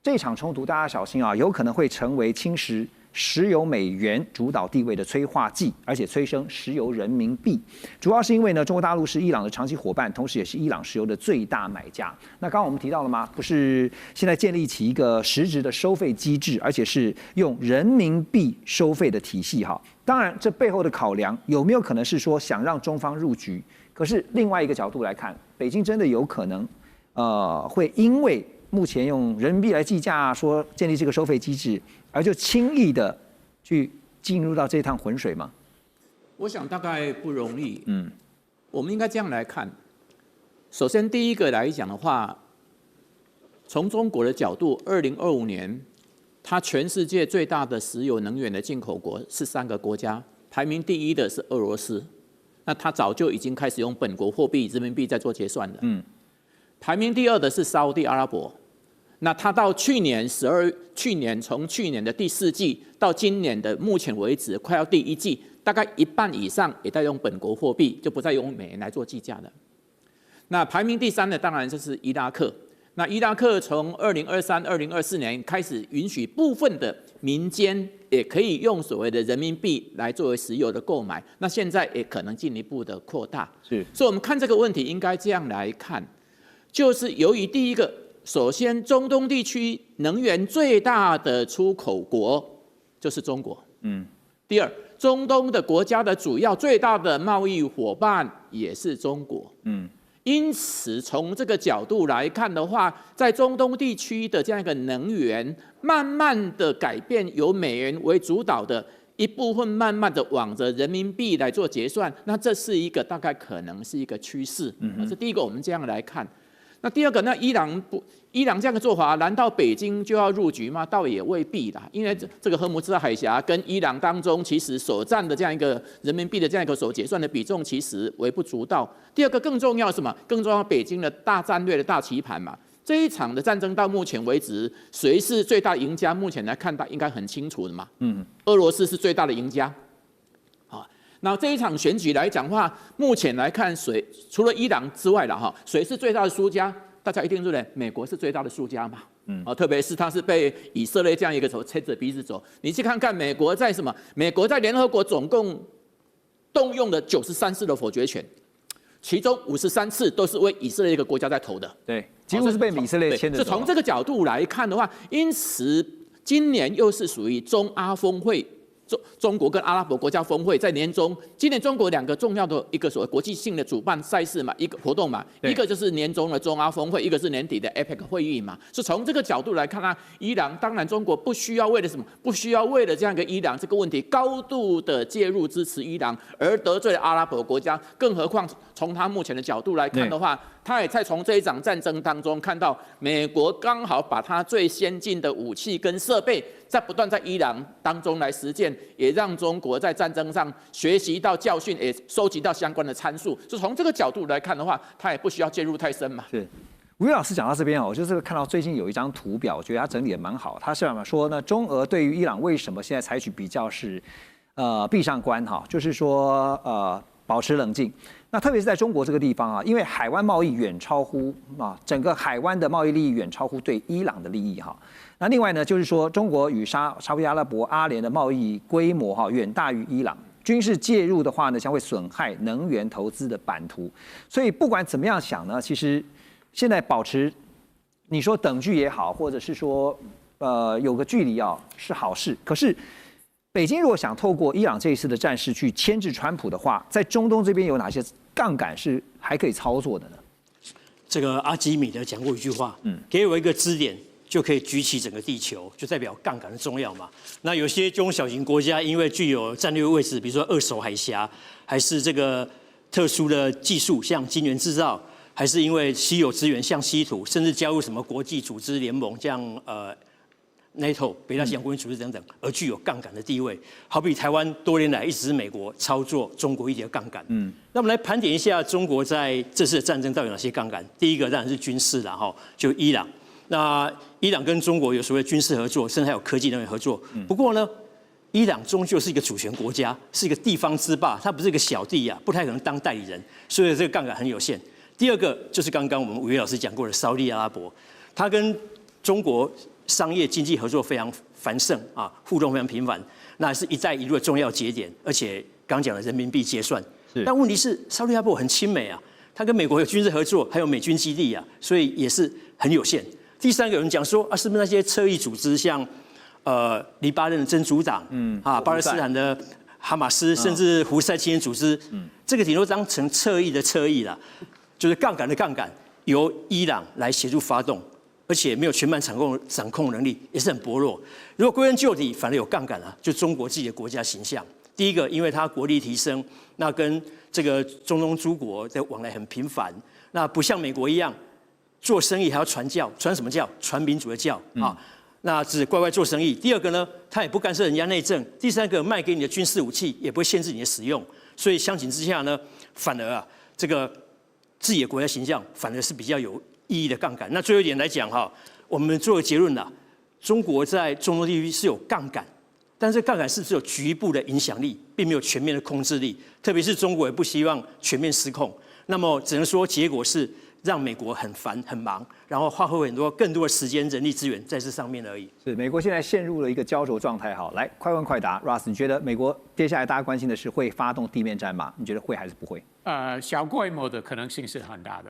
这场冲突大家小心啊，有可能会成为侵蚀石油美元主导地位的催化剂，而且催生石油人民币。主要是因为呢，中国大陆是伊朗的长期伙伴，同时也是伊朗石油的最大买家。那刚刚我们提到了吗？不是现在建立起一个实质的收费机制，而且是用人民币收费的体系哈。当然，这背后的考量有没有可能是说想让中方入局？可是另外一个角度来看，北京真的有可能会因为目前用人民币来计价，说建立这个收费机制，而就轻易的去进入到这趟浑水吗？我想大概不容易。我们应该这样来看。首先，第一个来讲的话，从中国的角度，2025年，它全世界最大的石油能源的进口国是3个国家，排名第1的是俄罗斯，那它早就已经开始用本国货币人民币在做结算了。排名第2的是沙烏地阿拉伯。那它到去年从去年的第4季到今年的目前为止，快要第1季，大概一半以上也在用本国货币，就不再用美元来做计价了。那排名第3的当然就是伊拉克。那伊拉克从2023、2024年开始允许部分的民间也可以用所谓的人民币来作为石油的购买，那现在也可能进一步的扩大。所以我们看这个问题应该这样来看，就是由于第一个，首先，中东地区能源最大的出口国就是中国。第二，中东的国家的主要最大的贸易伙伴也是中国。因此，从这个角度来看的话，在中东地区的这样一个能源，慢慢的改变由美元为主导的一部分，慢慢的往着人民币来做结算，那这是一个大概可能是一个趋势。这第一个，我们这样来看。那第二个，那伊朗这样的做法，难道北京就要入局吗？倒也未必啦，因为这个荷姆斯海峡跟伊朗当中，其实所占的这样一个人民币的这样一个所结算的比重，其实微不足道。第二个更重要是什么？更重要，北京的大战略的大棋盘嘛。这一场的战争到目前为止，谁是最大赢家？目前来看，应该很清楚的嘛。俄罗斯是最大的赢家。那这一场选举来讲的话，目前来看，除了伊朗之外了谁是最大的输家？大家一定认为美国是最大的输家嘛。特别是他是被以色列这样一个牵着鼻子走。你去看看美国在什么？美国在联合国总共动用了93次的否决权，其中53次都是为以色列一个国家在投的。对，几乎是被以色列牵着走。就从这个角度来看的话，因此今年又是属于中阿峰会。中国跟阿拉伯国家峰会在年中，今年中国2个重要的一个所谓国际性的主办赛事嘛，一个活动嘛，一个就是年中的中阿峰会，一个是年底的 APEC 会议嘛。是从这个角度来看呢，伊朗当然中国不需要为了什么，不需要为了这样一个伊朗这个问题高度的介入支持伊朗而得罪了阿拉伯国家，更何况从他目前的角度来看的话，他也在从这一场战争当中看到美国刚好把他最先进的武器跟设备在不断在伊朗当中来实践，也让中国在战争上学习到教训，也收集到相关的参数。就从这个角度来看的话，他也不需要介入太深嘛。是，吴岳老师讲到这边我就是看到最近有一张图表，我觉得他整理的蛮好。他是说呢，中俄对于伊朗为什么现在采取比较是闭上关就是说保持冷静。那特别是在中国这个地方因为海湾贸易远超乎整个海湾的贸易利益远超乎对伊朗的利益那另外呢，就是说中国与沙烏地阿拉伯、阿联的贸易规模远大于伊朗，军事介入的话呢，将会损害能源投资的版图。所以不管怎么样想呢，其实现在保持你说等距也好，或者是说有个距离是好事。可是北京如果想透过伊朗这一次的战事去牵制川普的话，在中东这边有哪些杠杆是还可以操作的呢？这个阿基米德讲过一句话，给我一个支点就可以举起整个地球，就代表杠杆的重要嘛。那有些中小型国家因为具有战略位置，比如说二手海峡，还是这个特殊的技术，像晶圆制造，还是因为稀有资源，像稀土，甚至加入什么国际组织联盟，像NATO 北大西洋公约组织等等，而具有杠杆的地位。好比台湾多年来一直是美国操作中国一点杠杆。那我们来盘点一下中国在这次的战争到底有哪些杠杆。第一个当然是军事啦，就伊朗。那伊朗跟中国有所谓军事合作，甚至还有科技能源合作。不过呢，伊朗终究是一个主权国家，是一个地方之霸，它不是一个小弟啊，不太可能当代理人，所以这个杠杆很有限。第二个就是刚刚我们吴越老师讲过的沙特阿拉伯，它跟中国商业经济合作非常繁盛啊，互动非常频繁，那是一带一路的重要节点，而且刚讲的人民币结算。但问题是沙特阿拉伯很亲美啊，它跟美国有军事合作，还有美军基地啊，所以也是很有限。第三个有人讲说啊，是不是那些侧翼组织，像黎巴嫩的真主党，巴勒斯坦的哈马斯，甚至胡塞青年组织，这个顶多当成侧翼的侧翼啦，就是杠杆的杠杆，由伊朗来协助发动，而且没有全盘掌控能力，也是很薄弱。如果归根究底，反而有杠杆啊，就中国自己的国家形象。第一个，因为它国力提升，那跟这个中东诸国的往来很频繁，那不像美国一样。做生意还要传教，传什么教？传民主的教啊！那只乖乖做生意。第二个呢，他也不干涉人家内政。第三个，卖给你的军事武器也不会限制你的使用。所以相形之下呢，反而啊，这个自己的国家形象反而是比较有意义的杠杆。那最后一点来讲哈，我们做个结论啦，中国在中东地区是有杠杆，但是杠杆是只有局部的影响力，并没有全面的控制力。特别是中国也不希望全面失控。那么只能说结果是。让美国很烦很忙，然后花费更多的时间、人力资源在这上面而已。是美国现在陷入了一个焦灼状态。好，来快问快答 ，Russ， 你觉得美国接下来大家关心的是会发动地面战吗？你觉得会还是不会？小规模的可能性是很大的。